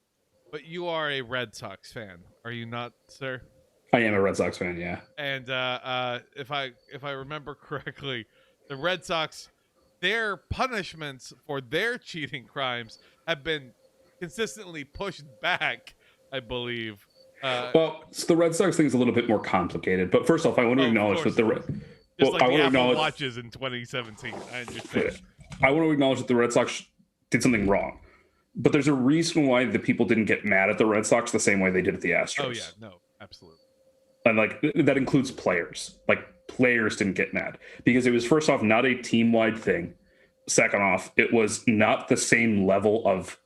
but you are a Red Sox fan, are you not, sir? I am a Red Sox fan, yeah. And if I remember correctly, the Red Sox, their punishments for their cheating crimes have been consistently pushed back, I believe. Well, so the Red Sox thing is a little bit more complicated. But first off, I want to acknowledge that Just like the Apple Watches in 2017. I understand. I want to acknowledge that the Red Sox did something wrong. But there's a reason why the people didn't get mad at the Red Sox the same way they did at the Astros. Oh, yeah. No, absolutely. And like that includes players. Like players didn't get mad because it was, first off, not a team-wide thing. Second off, it was not the same level of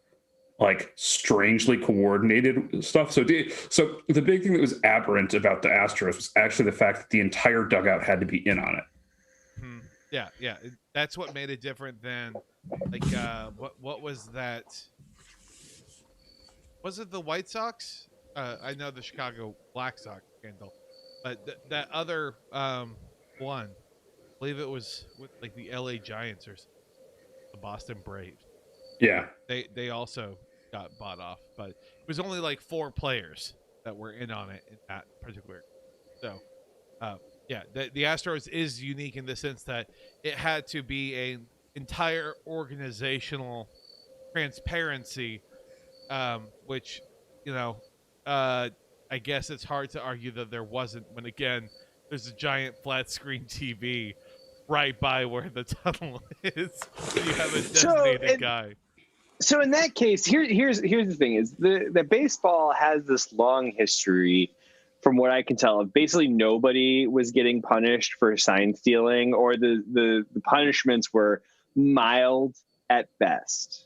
like strangely coordinated stuff. So the big thing that was aberrant about the Astros was actually the fact that the entire dugout had to be in on it. Yeah. That's what made it different than like what was that? Was it the White Sox? I know the Chicago Black Sox scandal, but that other one, I believe it was with like the LA Giants or the Boston Braves. Yeah, they also got bought off, but it was only like 4 players that were in on it in that particular. So, yeah, the Astros is unique in the sense that it had to be an entire organizational transparency, which, I guess it's hard to argue that there wasn't when, again, there's a giant flat screen TV right by where the tunnel is. You have a designated guy. So in that case, here's the thing: is the baseball has this long history, from what I can tell, of basically nobody was getting punished for sign stealing, or the punishments were mild at best.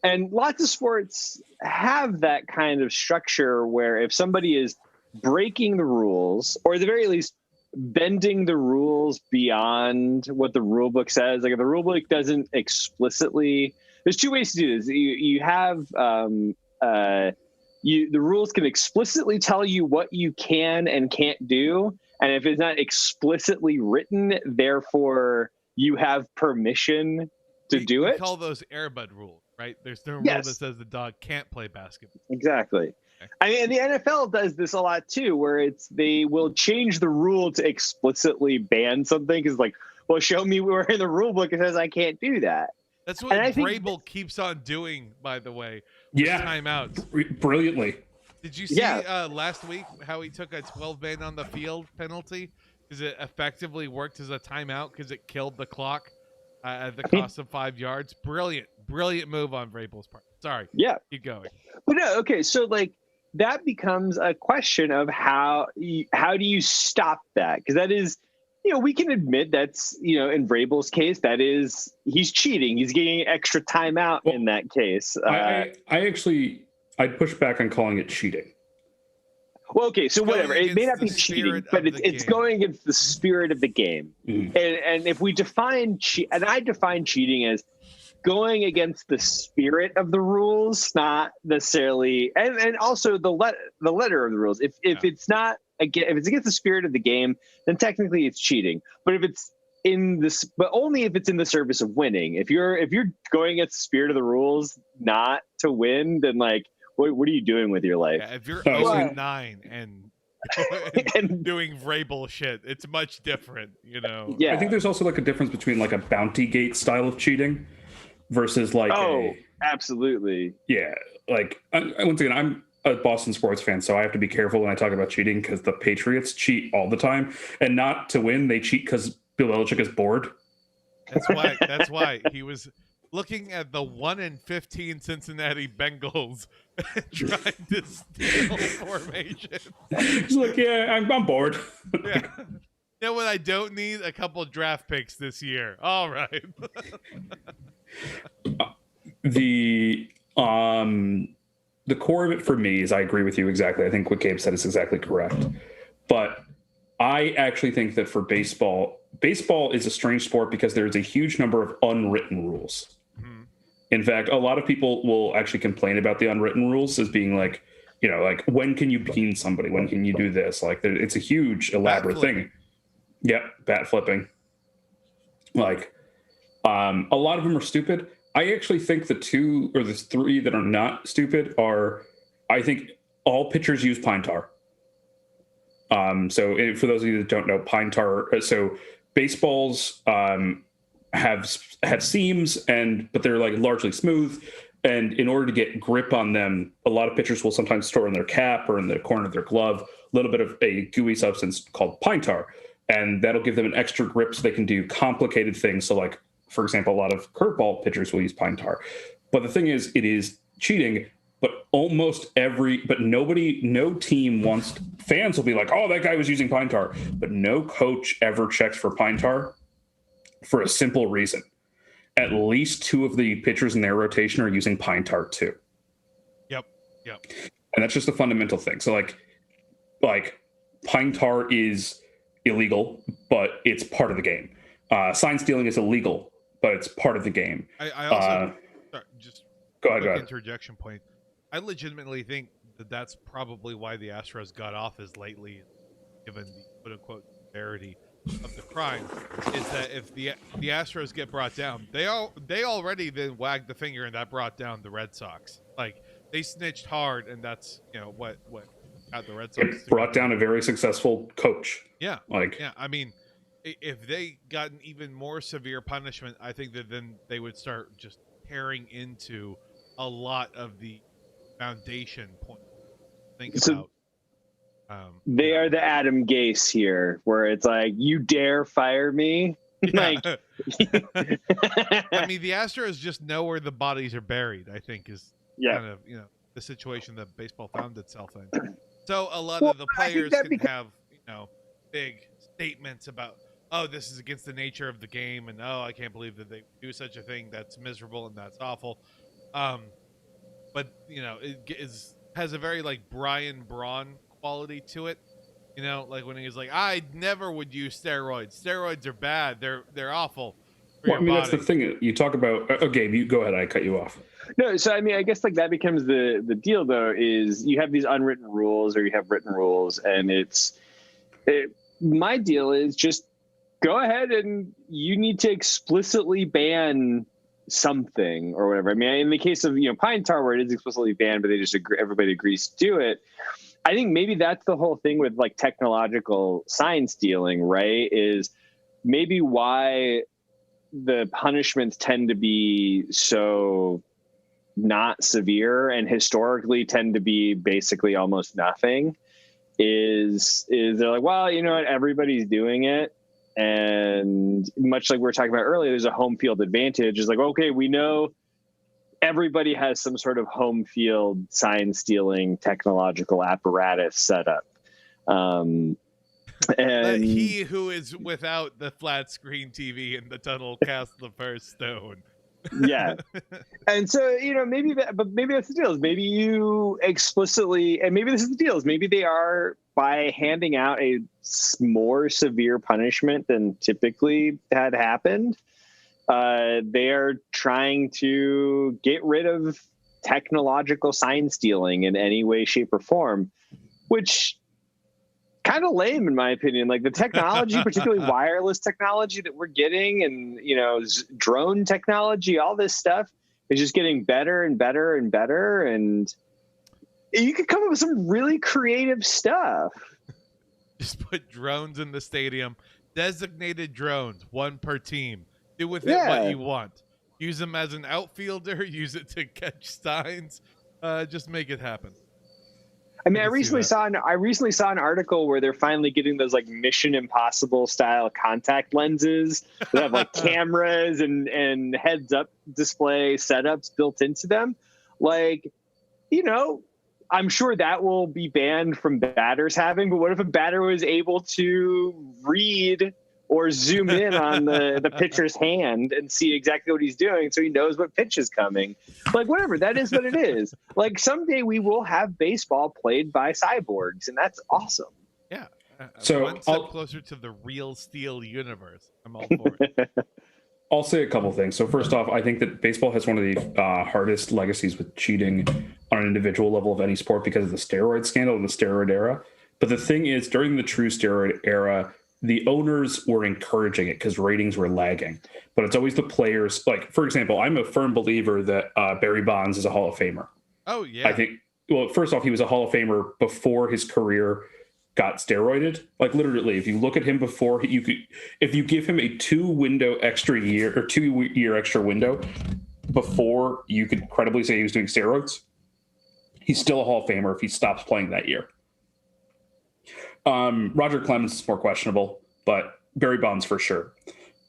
And lots of sports have that kind of structure where if somebody is breaking the rules, or at the very least bending the rules beyond what the rule book says, like if the rule book doesn't explicitly, there's 2 ways to do this. You have the rules can explicitly tell you what you can and can't do, and if it's not explicitly written, therefore you have permission to do it. We call those Airbud rules, right? There's no rule that says the dog can't play basketball. Exactly. Okay. I mean, and the NFL does this a lot too, where they will change the rule to explicitly ban something because, like, well, show me where in the rule book it says I can't do that. That's what Vrabel keeps on doing, by the way. Yeah, timeouts brilliantly. Did you see last week how he took a 12-man on the field penalty because it effectively worked as a timeout because it killed the clock at the cost of 5 yards? Brilliant move on Vrabel's part. Sorry. Yeah. Keep going. But no, okay. So like that becomes a question of how do you stop that? Because that is, we can admit that's, in Vrabel's case, that is, he's cheating. He's getting extra timeout in that case. I'd push back on calling it cheating. Well, okay, so whatever. It may not be cheating, but it's going against the spirit of the game. Mm. And if we define and I define cheating as going against the spirit of the rules, not necessarily, and also the letter of the rules. If it's not if it's against the spirit of the game, then technically it's cheating. But if it's but only if it's in the service of winning. If you're going against the spirit of the rules, not to win, then like, what are you doing with your life? Yeah, if you're 0-9 and doing Vrabel shit, it's much different, Yeah. I think there's also like a difference between like a bounty gate style of cheating versus like absolutely. Yeah, like once again, I'm a Boston sports fan, so I have to be careful when I talk about cheating because the Patriots cheat all the time, and not to win, they cheat because Bill Belichick is bored. That's why he was looking at the 1-15 Cincinnati Bengals and trying to steal formation. He's like, yeah, I'm bored. Yeah. You know what? I don't need a couple draft picks this year. All right. The core of it for me is I agree with you exactly. I think what Gabe said is exactly correct. But I actually think that for baseball is a strange sport because there's a huge number of unwritten rules. Mm-hmm. In fact, a lot of people will actually complain about the unwritten rules as being like, like when can you bean somebody? When can you do this? Like it's a huge elaborate thing. Yep. Bat flipping. Like a lot of them are stupid. I actually think the 2 or the 3 that are not stupid are, I think all pitchers use pine tar. So for those of you that don't know, pine tar, so baseballs have seams but they're like largely smooth. And in order to get grip on them, a lot of pitchers will sometimes store in their cap or in the corner of their glove a little bit of a gooey substance called pine tar. and that'll give them an extra grip so they can do complicated things. So, like, for example, a lot of curveball pitchers will use pine tar. But the thing is, it is cheating. But no team wants, fans will be like, oh, that guy was using pine tar. But no coach ever checks for pine tar for a simple reason. At least 2 of the pitchers in their rotation are using pine tar too. Yep. And that's just a fundamental thing. So like pine tar is illegal, but it's part of the game. Sign stealing is illegal, but it's part of the game. I also, sorry, just go ahead. Interjection point. I legitimately think that that's probably why the Astros got off as lately, given the quote-unquote severity of the crime, is that if the Astros get brought down, they already then wagged the finger, and that brought down the Red Sox. Like, they snitched hard, and that's what got the Red Sox. It brought down a very successful coach. Yeah. I mean, if they got an even more severe punishment, I think that then they would start just tearing into a lot of the foundation point. They are the Adam Gase here, where it's like, you dare fire me? Like, I mean, the Astros just know where the bodies are buried, I think, is kind of the situation that baseball found itself in. So a lot of the players can have big statements about, oh, this is against the nature of the game, and oh, I can't believe that they do such a thing. That's miserable and that's awful. But it has a very like Brian Braun quality to it. Like when he was like, I never would use steroids. Steroids are bad. They're awful. Well, I mean, that's the thing you talk about. Okay, you go ahead. I cut you off. No, so I mean, I guess like that becomes the deal though, is you have these unwritten rules or you have written rules, and my deal is just go ahead and you need to explicitly ban something or whatever. I mean, in the case of pine tar, where it is explicitly banned, but everybody agrees to do it. I think maybe that's the whole thing with like technological sign stealing, right? Is maybe why the punishments tend to be so not severe and historically tend to be basically almost nothing. Is they're like, well, you know what, everybody's doing it. And much like we were talking about earlier, there's a home field advantage. It's like, okay, we know everybody has some sort of home field sign stealing technological apparatus set up. And he who is without the flat screen TV in the tunnel cast the first stone. Yeah. And so, maybe that's the deal. Maybe you explicitly, and maybe this is the deal, is maybe they are, by handing out a more severe punishment than typically had happened, they are trying to get rid of technological sign stealing in any way, shape, or form, which kind of lame in my opinion. Like the technology, particularly wireless technology that we're getting, and drone technology, all this stuff is just getting better and better and better, and you could come up with some really creative stuff. Just put drones in the stadium, designated drones, 1 per team. Do with it what you want. Use them as an outfielder. Use it to catch signs. Just make it happen. I mean, I recently saw an article where they're finally getting those like Mission Impossible style contact lenses that have like cameras and heads up display setups built into them. Like, I'm sure that will be banned from batters having, but what if a batter was able to read or zoom in on the pitcher's hand and see exactly what he's doing so he knows what pitch is coming? Like, whatever, that is what it is. Like, someday we will have baseball played by cyborgs, and that's awesome. Yeah. So one step closer to the real steel universe. I'm all for it. I'll say a couple things. So first off, I think that baseball has one of the hardest legacies with cheating on an individual level of any sport because of the steroid scandal and the steroid era. But the thing is, during the true steroid era, the owners were encouraging it because ratings were lagging. But it's always the players. Like, for example, I'm a firm believer that Barry Bonds is a Hall of Famer. Oh, yeah. I think, well, first off, he was a Hall of Famer before his career got steroided. Like, literally, if you look at him before, if you give him a 2-year extra window before you could credibly say he was doing steroids, he's still a Hall of Famer if he stops playing that year. Roger Clemens is more questionable, but Barry Bonds for sure.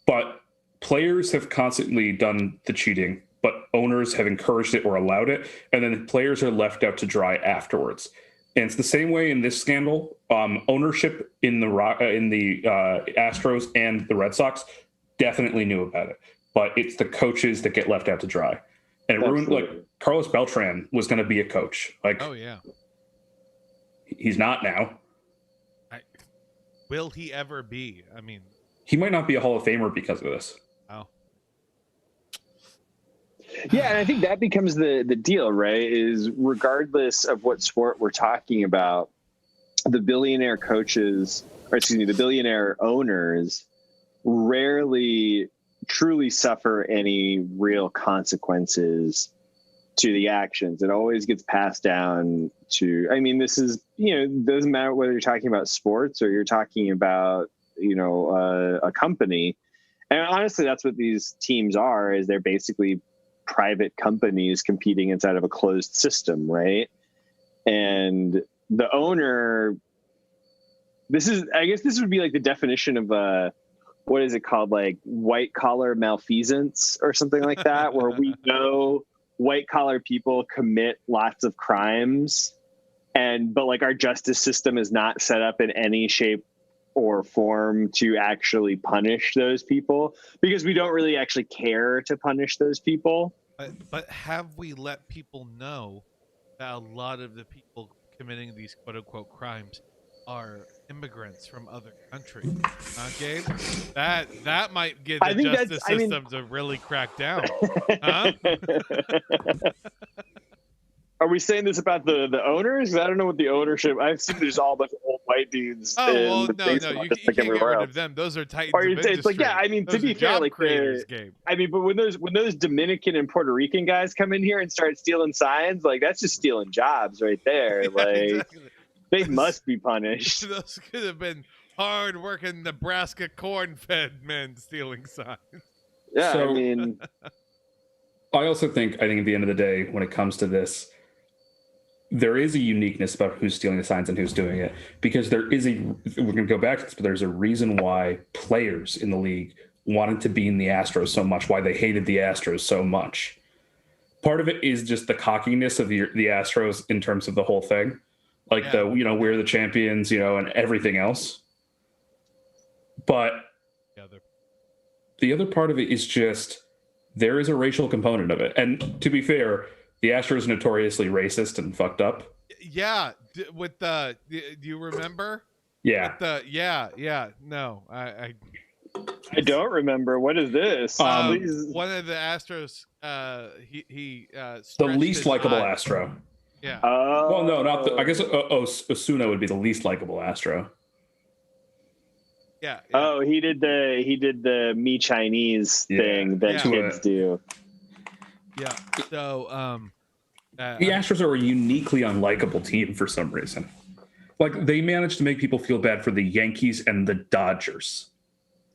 But players have constantly done the cheating, but owners have encouraged it or allowed it, and then players are left out to dry afterwards. And it's the same way in this scandal. Ownership in the Astros and the Red Sox definitely knew about it, but it's the coaches that get left out to dry. And it ruined, like, Carlos Beltran was going to be a coach. Like, oh yeah, he's not now. Will he ever be? I mean, he might not be a Hall of Famer because of this. Wow. Yeah, and I think that becomes the deal, right? Is regardless of what sport we're talking about, the billionaire coaches, or excuse me, the billionaire owners rarely truly suffer any real consequences to the actions. It always gets passed down to, I mean, this is, doesn't matter whether you're talking about sports or you're talking about, a company. And honestly, that's what these teams are, is they're basically private companies competing inside of a closed system, right? And the owner, I guess this would be like the definition of what is it called? Like white collar malfeasance or something like that, where we know white collar people commit lots of crimes, but like our justice system is not set up in any shape or form to actually punish those people, because we don't really actually care to punish those people. But have we let people know that a lot of the people committing these quote unquote crimes are immigrants from other countries? Gabe? That might get the justice system to really crack down. Huh? Are we saying this about the owners? I don't know what the ownership. I've seen there's all bunch of old white dudes. Oh well, no, you can't get rid of them. Those are titans of industry. It's like, yeah, I mean, to be fair, like I mean, but when those Dominican and Puerto Rican guys come in here and start stealing signs, like that's just stealing jobs right there. Yeah, like exactly. They must be punished. Those could have been hard-working Nebraska corn-fed men stealing signs. Yeah, so, I mean, I also think at the end of the day, when it comes to this, there is a uniqueness about who's stealing the signs and who's doing it, because we're going to go back to this, but there's a reason why players in the league wanted to be in the Astros so much, why they hated the Astros so much. Part of it is just the cockiness of the Astros in terms of the whole thing. Like we're the champions, and everything else. But the other part of it is just there is a racial component of it. And to be fair, the Astros are notoriously racist and fucked up. Yeah. Do you remember? Yeah. No, I don't remember. What is this? One of the Astros, he the least likable Astro. Yeah. Well, no, not the, I guess Osuna would be the least likable Astro. Yeah. Oh, he did the me Chinese thing that kids do. Yeah. So, the Astros are a uniquely unlikable team for some reason. Like, they managed to make people feel bad for the Yankees and the Dodgers.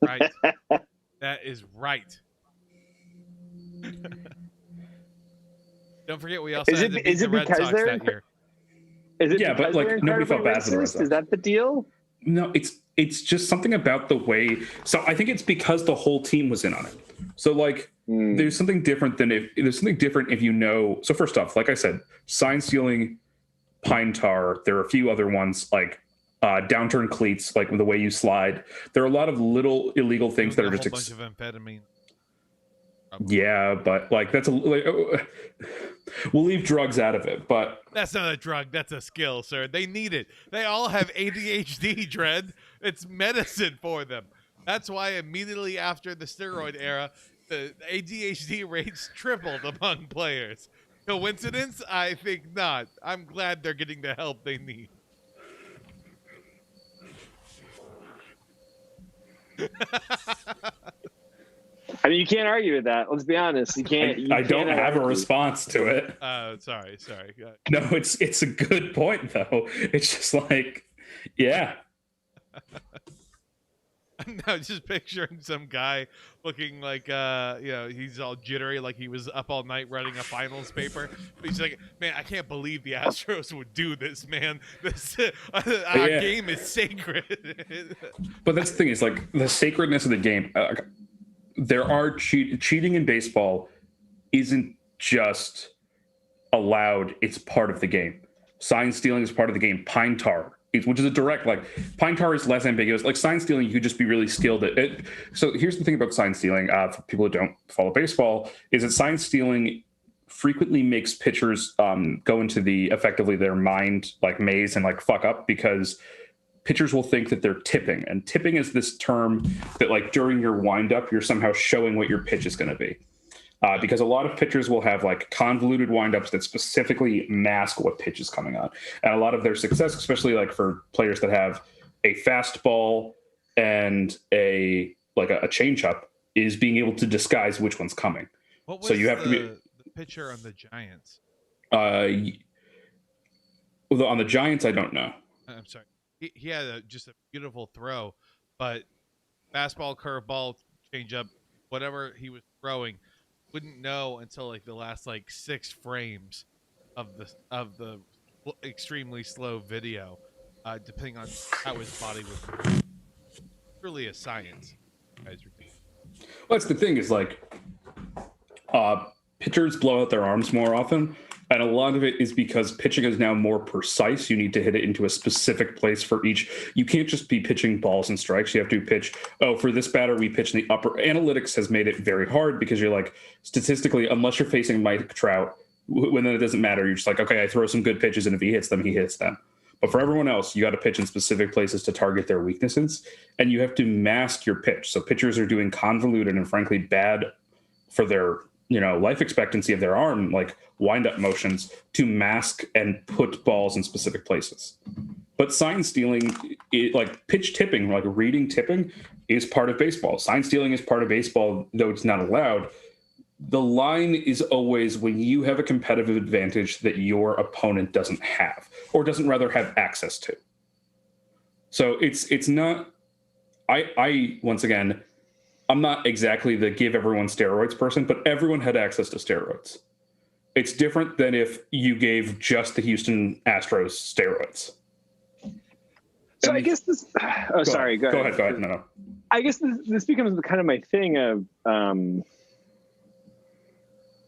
Right. That is right. Don't forget, we also had to beat the Red Sox that year. But like nobody felt bad for the Red Sox. Is that the deal? No, it's just something about the way. So I think it's because the whole team was in on it. So like, there's something different if you know. So first off, like I said, sign stealing, pine tar. There are a few other ones like downturn cleats, like the way you slide. There are a lot of little illegal things that are just a bunch of amphetamine. Yeah, but like we'll leave drugs out of it, but that's not a drug, that's a skill, sir. They need it. They all have ADHD, Dredd. It's medicine for them. That's why immediately after the steroid era, the ADHD rates tripled among players. Coincidence? I think not. I'm glad they're getting the help they need. I mean, you can't argue with that. Let's be honest. You can't. I don't have a response to it. Sorry. No, it's a good point though. It's just like, yeah. I'm now just picturing some guy looking like he's all jittery, like he was up all night writing a finals paper. He's like, man, I can't believe the Astros would do this, man. This our game is sacred. But that's the thing, is like the sacredness of the game. There are cheating in baseball isn't just allowed, it's part of the game. Sign stealing is part of the game. Pine tar, which is a direct, like, pine tar is less ambiguous. Like, sign stealing, you could just be really skilled at it. So here's the thing about sign stealing, for people who don't follow baseball, is that sign stealing frequently makes pitchers go into effectively their mind, like, maze and, like, fuck up, because pitchers will think that they're tipping. And tipping is this term that, like, during your windup, you're somehow showing what your pitch is going to be. Because a lot of pitchers will have, like, convoluted windups that specifically mask what pitch is coming on. And a lot of their success, especially like for players that have a fastball and a changeup, is being able to disguise which one's coming. What was so you have to be the pitcher on the Giants? On the Giants, I don't know. I'm sorry. He had just a beautiful throw, but fastball, curveball, changeup, whatever he was throwing, wouldn't know until like the last 6 frames of the extremely slow video, depending on how his body was moving. Really a science, guys. Well, that's the thing, is like pitchers blow out their arms more often. And a lot of it is because pitching is now more precise. You need to hit it into a specific place for each. You can't just be pitching balls and strikes. You have to pitch, for this batter, we pitch in the upper. Analytics has made it very hard, because you're like, statistically, unless you're facing Mike Trout, when then it doesn't matter. You're just like, okay, I throw some good pitches, and if he hits them, he hits them. But for everyone else, you got to pitch in specific places to target their weaknesses, and you have to mask your pitch. So pitchers are doing convoluted and frankly bad for their life expectancy of their arm, like wind-up motions, to mask and put balls in specific places. But sign stealing, like pitch tipping, like reading tipping, is part of baseball. Sign stealing is part of baseball, though it's not allowed. The line is always when you have a competitive advantage that your opponent doesn't have, or doesn't rather have access to. So it's not, I once again, I'm not exactly the give everyone steroids person, but everyone had access to steroids. It's different than if you gave just the Houston Astros steroids. So I guess this. Oh, sorry. Go ahead. Go ahead. No. I guess this becomes kind of my thing of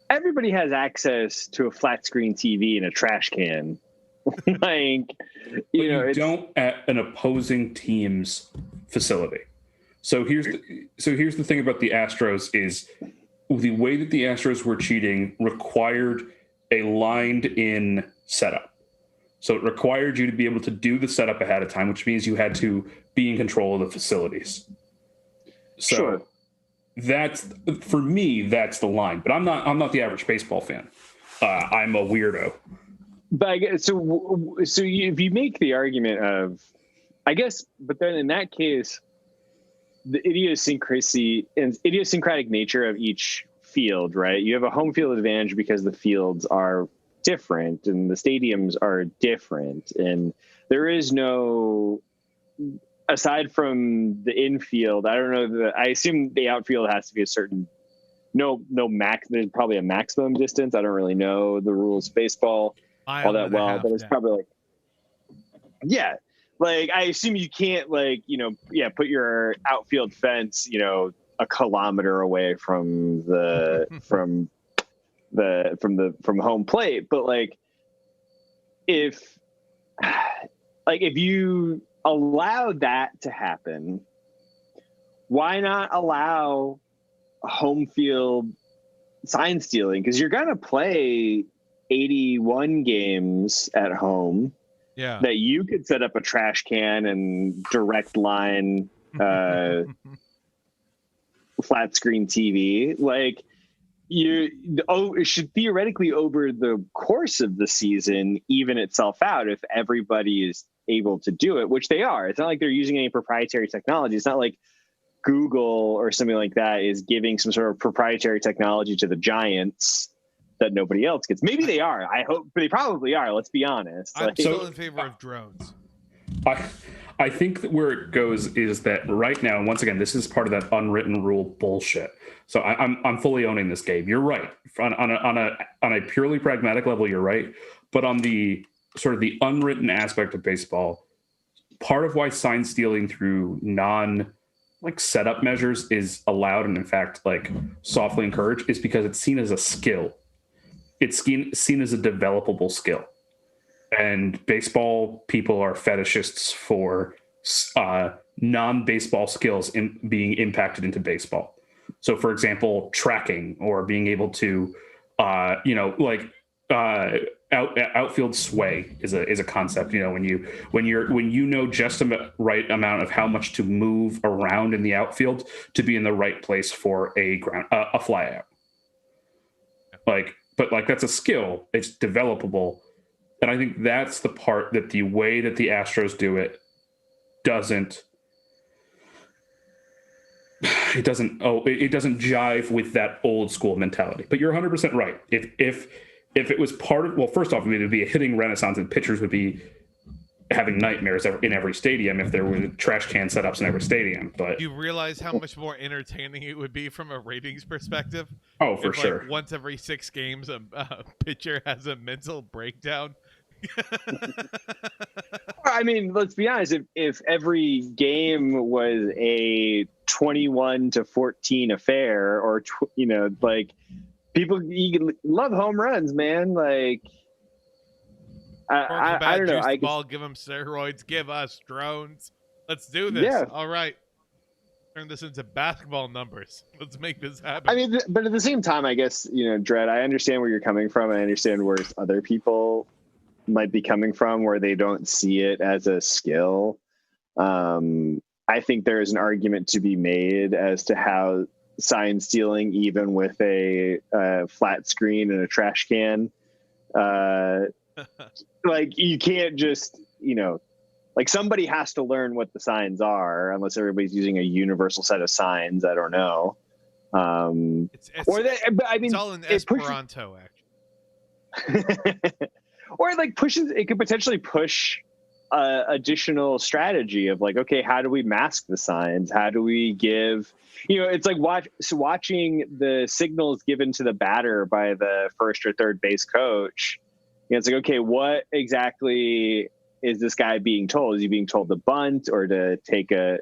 everybody has access to a flat screen TV and a trash can. You don't at an opposing team's facility. So here's the thing about the Astros, is the way that the Astros were cheating required a lined-in setup. So it required you to be able to do the setup ahead of time, which means you had to be in control of the facilities. So sure. That's, for me, that's the line. But I'm not the average baseball fan. I'm a weirdo. But I guess if you make the argument of, I guess, but then in that case, the idiosyncratic nature of each field, right? You have a home field advantage because the fields are different and the stadiums are different, and there is no, aside from the infield, I don't know, I assume the outfield has to be a certain max. There's probably a maximum distance. I don't really know the rules of baseball all that well, but it's probably like, I assume you can't put your outfield fence, a kilometer away from from home plate. But if you allow that to happen, why not allow home field sign stealing? Because you're going to play 81 games at home. Yeah. That you could set up a trash can and direct line flat screen TV. It should theoretically, over the course of the season, even itself out if everybody is able to do it, which they are. It's not like they're using any proprietary technology. It's not like Google or something like that is giving some sort of proprietary technology to the Giants that nobody else gets. Maybe they are. I hope, but they probably are. Let's be honest. I'm still in favor of drones. I think that where it goes is that right now, once again, this is part of that unwritten rule bullshit. So I'm fully owning this game. You're right on a purely pragmatic level. You're right, but on the sort of the unwritten aspect of baseball, part of why sign stealing through setup measures is allowed and in fact like softly encouraged is because it's seen as a skill. It's seen as a developable skill. And baseball people are fetishists for non-baseball skills being impacted into baseball. So, for example, tracking or being able to, outfield sway is a concept. When you know just the right amount of how much to move around in the outfield to be in the right place for a fly out. But that's a skill. It's developable. And I think that's the part that the way that the Astros do it doesn't jive with that old school mentality. But you're 100% right. If it was part of, well, first off, it would be a hitting renaissance and pitchers would be having nightmares in every stadium if there were trash can setups in every stadium. But you realize how much more entertaining it would be from a ratings perspective? Oh, for sure. Like, once every 6 games, a pitcher has a mental breakdown. I mean, let's be honest. If every game was a 21-14 affair, or people love home runs, man. Like, I don't know. Ball, give them steroids. Give us drones. Let's do this. Yeah. All right. Turn this into basketball numbers. Let's make this happen. I mean, but at the same time, I guess, Dredd, I understand where you're coming from. I understand where other people might be coming from, where they don't see it as a skill. I think there is an argument to be made as to how sign stealing, even with a flat screen and a trash can, like, you can't just, somebody has to learn what the signs are, unless everybody's using a universal set of signs. I don't know. It's all in Esperanto, actually. Or it could potentially push additional strategy of like, okay, how do we mask the signs? How do we give, it's like watching the signals given to the batter by the first or third base coach. It's like, okay, what exactly is this guy being told? Is he being told to bunt or to go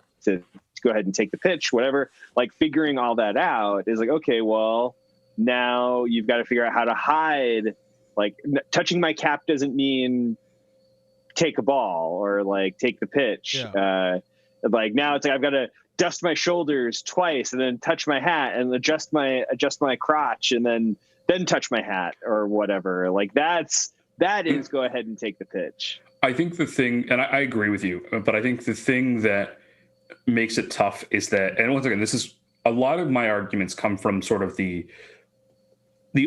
ahead and take the pitch, whatever? Like, figuring all that out is like, okay, well, now you've got to figure out how to hide. Like, touching my cap doesn't mean take a ball or like take the pitch. Yeah. Like, now it's like I've got to dust my shoulders twice and then touch my hat and adjust my crotch and then touch my hat or whatever. Like, that is go ahead and take the pitch. I think the thing, and I agree with you, but I think the thing that makes it tough is that, and once again, this is a lot of my arguments come from sort of the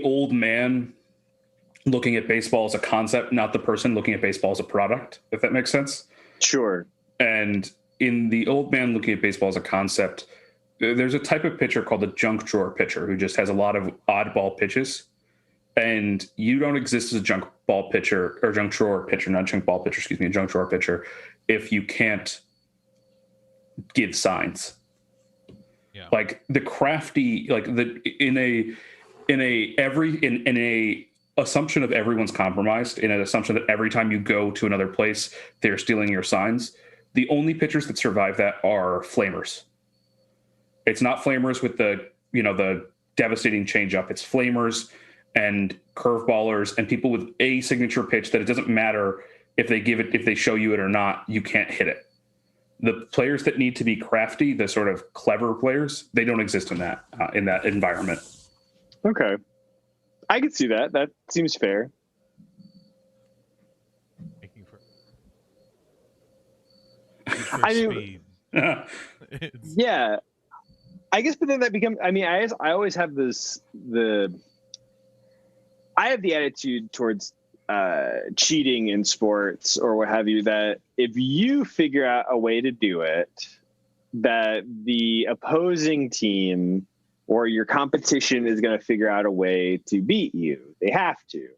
old man looking at baseball as a concept, not the person looking at baseball as a product, if that makes sense. Sure. And in the old man looking at baseball as a concept, there's a type of pitcher called the junk drawer pitcher who just has a lot of oddball pitches. And you don't exist as a junk drawer pitcher, if you can't give signs. Yeah. Like the crafty, like in a assumption of everyone's compromised, in an assumption that every time you go to another place, they're stealing your signs. The only pitchers that survive that are flamers. It's not flamers with the devastating changeup. It's flamers and curveballers and people with a signature pitch that it doesn't matter if they show you it or not, you can't hit it. The players that need to be crafty, the sort of clever players, they don't exist in that environment. Okay. I could see that. That seems fair. I mean, yeah. I guess, but then that becomes, I always have I have the attitude towards cheating in sports or what have you, that if you figure out a way to do it, that the opposing team or your competition is going to figure out a way to beat you. They have to.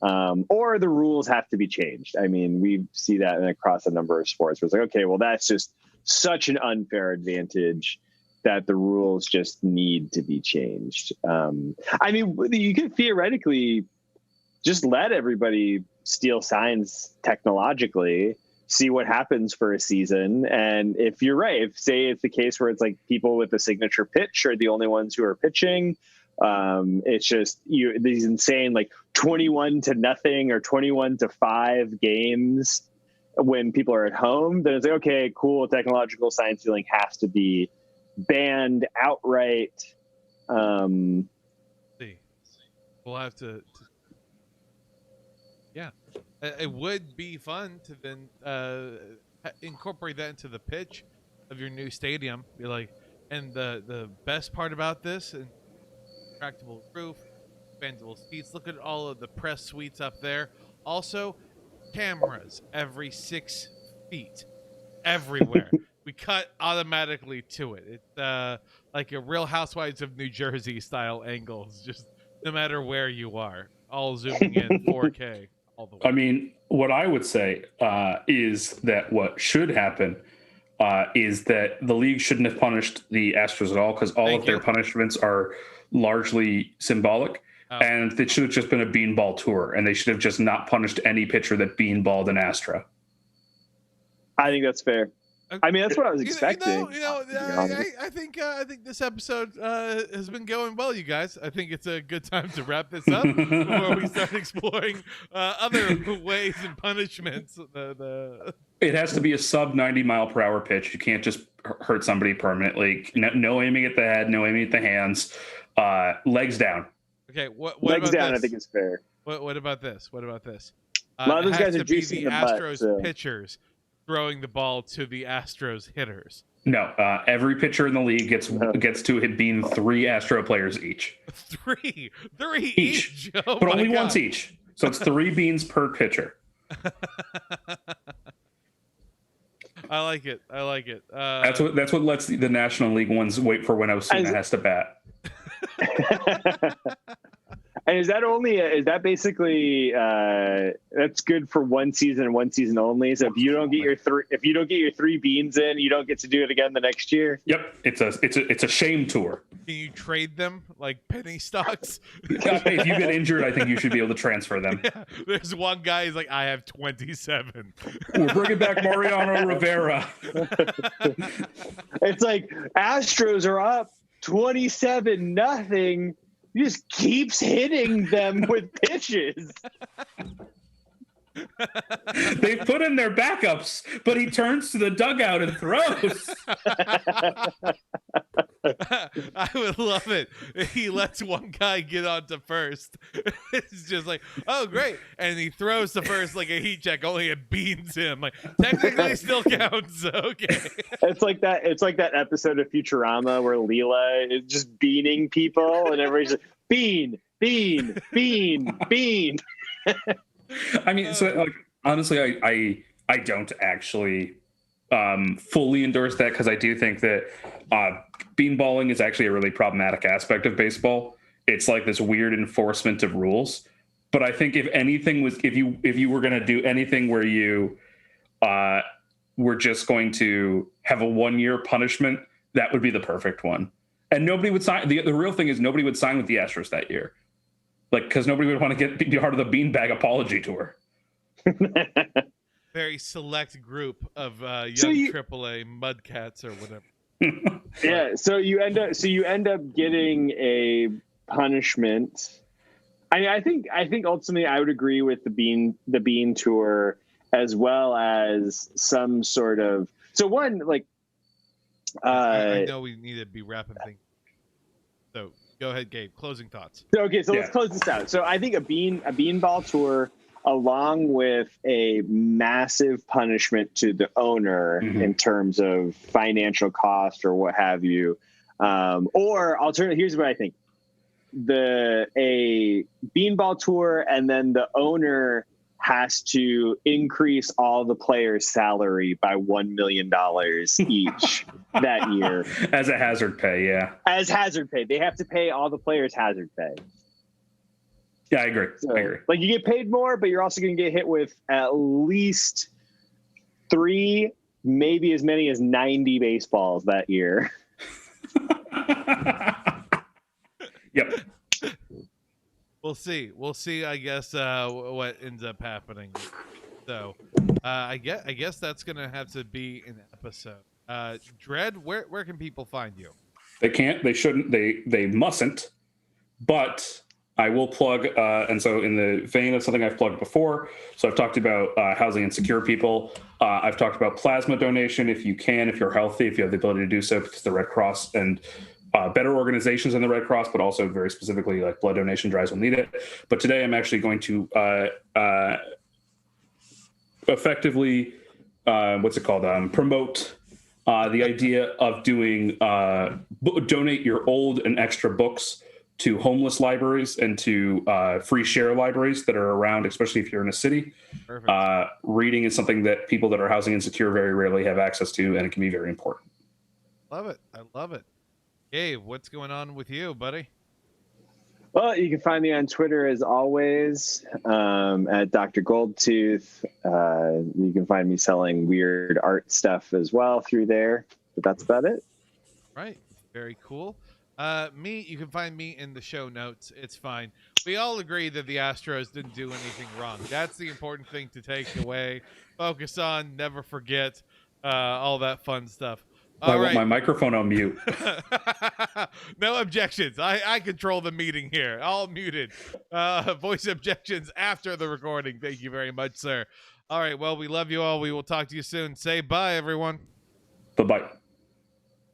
or the rules have to be changed. I mean, we see that across a number of sports where it's like, okay, well, that's just such an unfair advantage that the rules just need to be changed. I mean, you could theoretically just let everybody steal signs technologically, see what happens for a season. And if you're right, if say it's the case where it's like people with the signature pitch are the only ones who are pitching, it's just these insane like 21-0 or 21-5 games when people are at home, then it's like, okay, cool, technological sign stealing has to be banned outright. See, we'll have to yeah, it would be fun to then incorporate that into the pitch of your new stadium. Be like, and the best part about this, and retractable roof, expandable seats. Look at all of the press suites up there. Also, cameras every 6 feet, everywhere. We cut automatically to it. It's like a Real Housewives of New Jersey style angles, just no matter where you are, all zooming in 4K all the way. I mean, what I would say is that what should happen is that the league shouldn't have punished the Astros at all, because all of their punishments are largely symbolic. And it should have just been a beanball tour, and they should have just not punished any pitcher that beanballed an Astro. I think that's fair. I mean, that's what I was expecting. I think this episode has been going well, you guys. I think it's a good time to wrap this up before we start exploring other ways and punishments. It has to be a sub 90-mile-per-hour pitch. You can't just hurt somebody permanently. No aiming at the head, no aiming at the hands. Legs down. Okay, what legs about down? this? I think it's fair. What about this? What about this? A lot of those guys are juicing the Astros butt, so. pitchers throwing the ball to the Astros hitters. No, every pitcher in the league gets to hit bean 3 Astro players each. Three each. Oh, but only once each. So it's 3 beans per pitcher. I like it. That's what lets the National League ones wait for when Osuna has to bat. And is that basically that's good for one season and one season only? So if you don't get your 3 beans in, you don't get to do it again the next year. Yep, it's a shame tour. Can you trade them like penny stocks? If you get injured, I think you should be able to transfer them. Yeah, there's one guy who's like, I have 27. We're bringing back Mariano Rivera. It's like Astros are up 27-0. He just keeps hitting them with pitches. They put in their backups, but he turns to the dugout and throws. I would love it. He lets one guy get on to first. It's just like, oh, great. And he throws to first like a heat check, only it beans him. Like, technically still counts. Okay. It's like that episode of Futurama where Leela is just beaning people and everybody's like, bean, bean, bean, bean. I mean, so like, honestly, I don't actually fully endorse that, because I do think that beanballing is actually a really problematic aspect of baseball. It's like this weird enforcement of rules. But I think if you were going to do anything where you were just going to have a 1-year punishment, that would be the perfect one. And nobody would sign. The real thing is nobody would sign with the Astros that year. Like, because nobody would want to be part of the beanbag apology tour. Very select group of young AAA mudcats or whatever. Yeah, so you end up getting a punishment. I mean, I think ultimately I would agree with the bean tour, as well as some sort of. So one, like, I know we need to be wrapping things. So go ahead, Gabe. Closing thoughts. Okay, so let's close this out. So I think a beanball tour, along with a massive punishment to the owner in terms of financial cost or what have you, or alternative. Here's what I think: a beanball tour, and then the owner has to increase all the players' salary by $1 million each that year. As a hazard pay, yeah. As hazard pay. They have to pay all the players hazard pay. Yeah, I agree. So, like, you get paid more, but you're also going to get hit with at least 3, maybe as many as 90 baseballs that year. Yep. We'll see. We'll see, I guess, what ends up happening. So, I guess that's going to have to be an episode. Dread, where can people find you? They can't, they shouldn't, they mustn't, but I will plug, and so in the vein of something I've plugged before, so I've talked about housing insecure people. I've talked about plasma donation if you can, if you're healthy, if you have the ability to do so, because the Red Cross and better organizations than the Red Cross, but also very specifically like blood donation drives will need it. But today I'm actually going to effectively, promote the idea of doing, donate your old and extra books to homeless libraries and to free share libraries that are around, especially if you're in a city. Reading is something that people that are housing insecure very rarely have access to, and it can be very important. Love it. I love it. Gabe, what's going on with you, buddy? Well, you can find me on Twitter as always, at Dr. Goldtooth. You can find me selling weird art stuff as well through there, but that's about it. Right. Very cool. You can find me in the show notes. It's fine. We all agree that the Astros didn't do anything wrong. That's the important thing to take away. Focus on, never forget, all that fun stuff. I want my microphone on mute. No objections. I control the meeting here. All muted. Voice objections after the recording. Thank you very much, sir. All right. Well, we love you all. We will talk to you soon. Say bye, everyone. Bye-bye.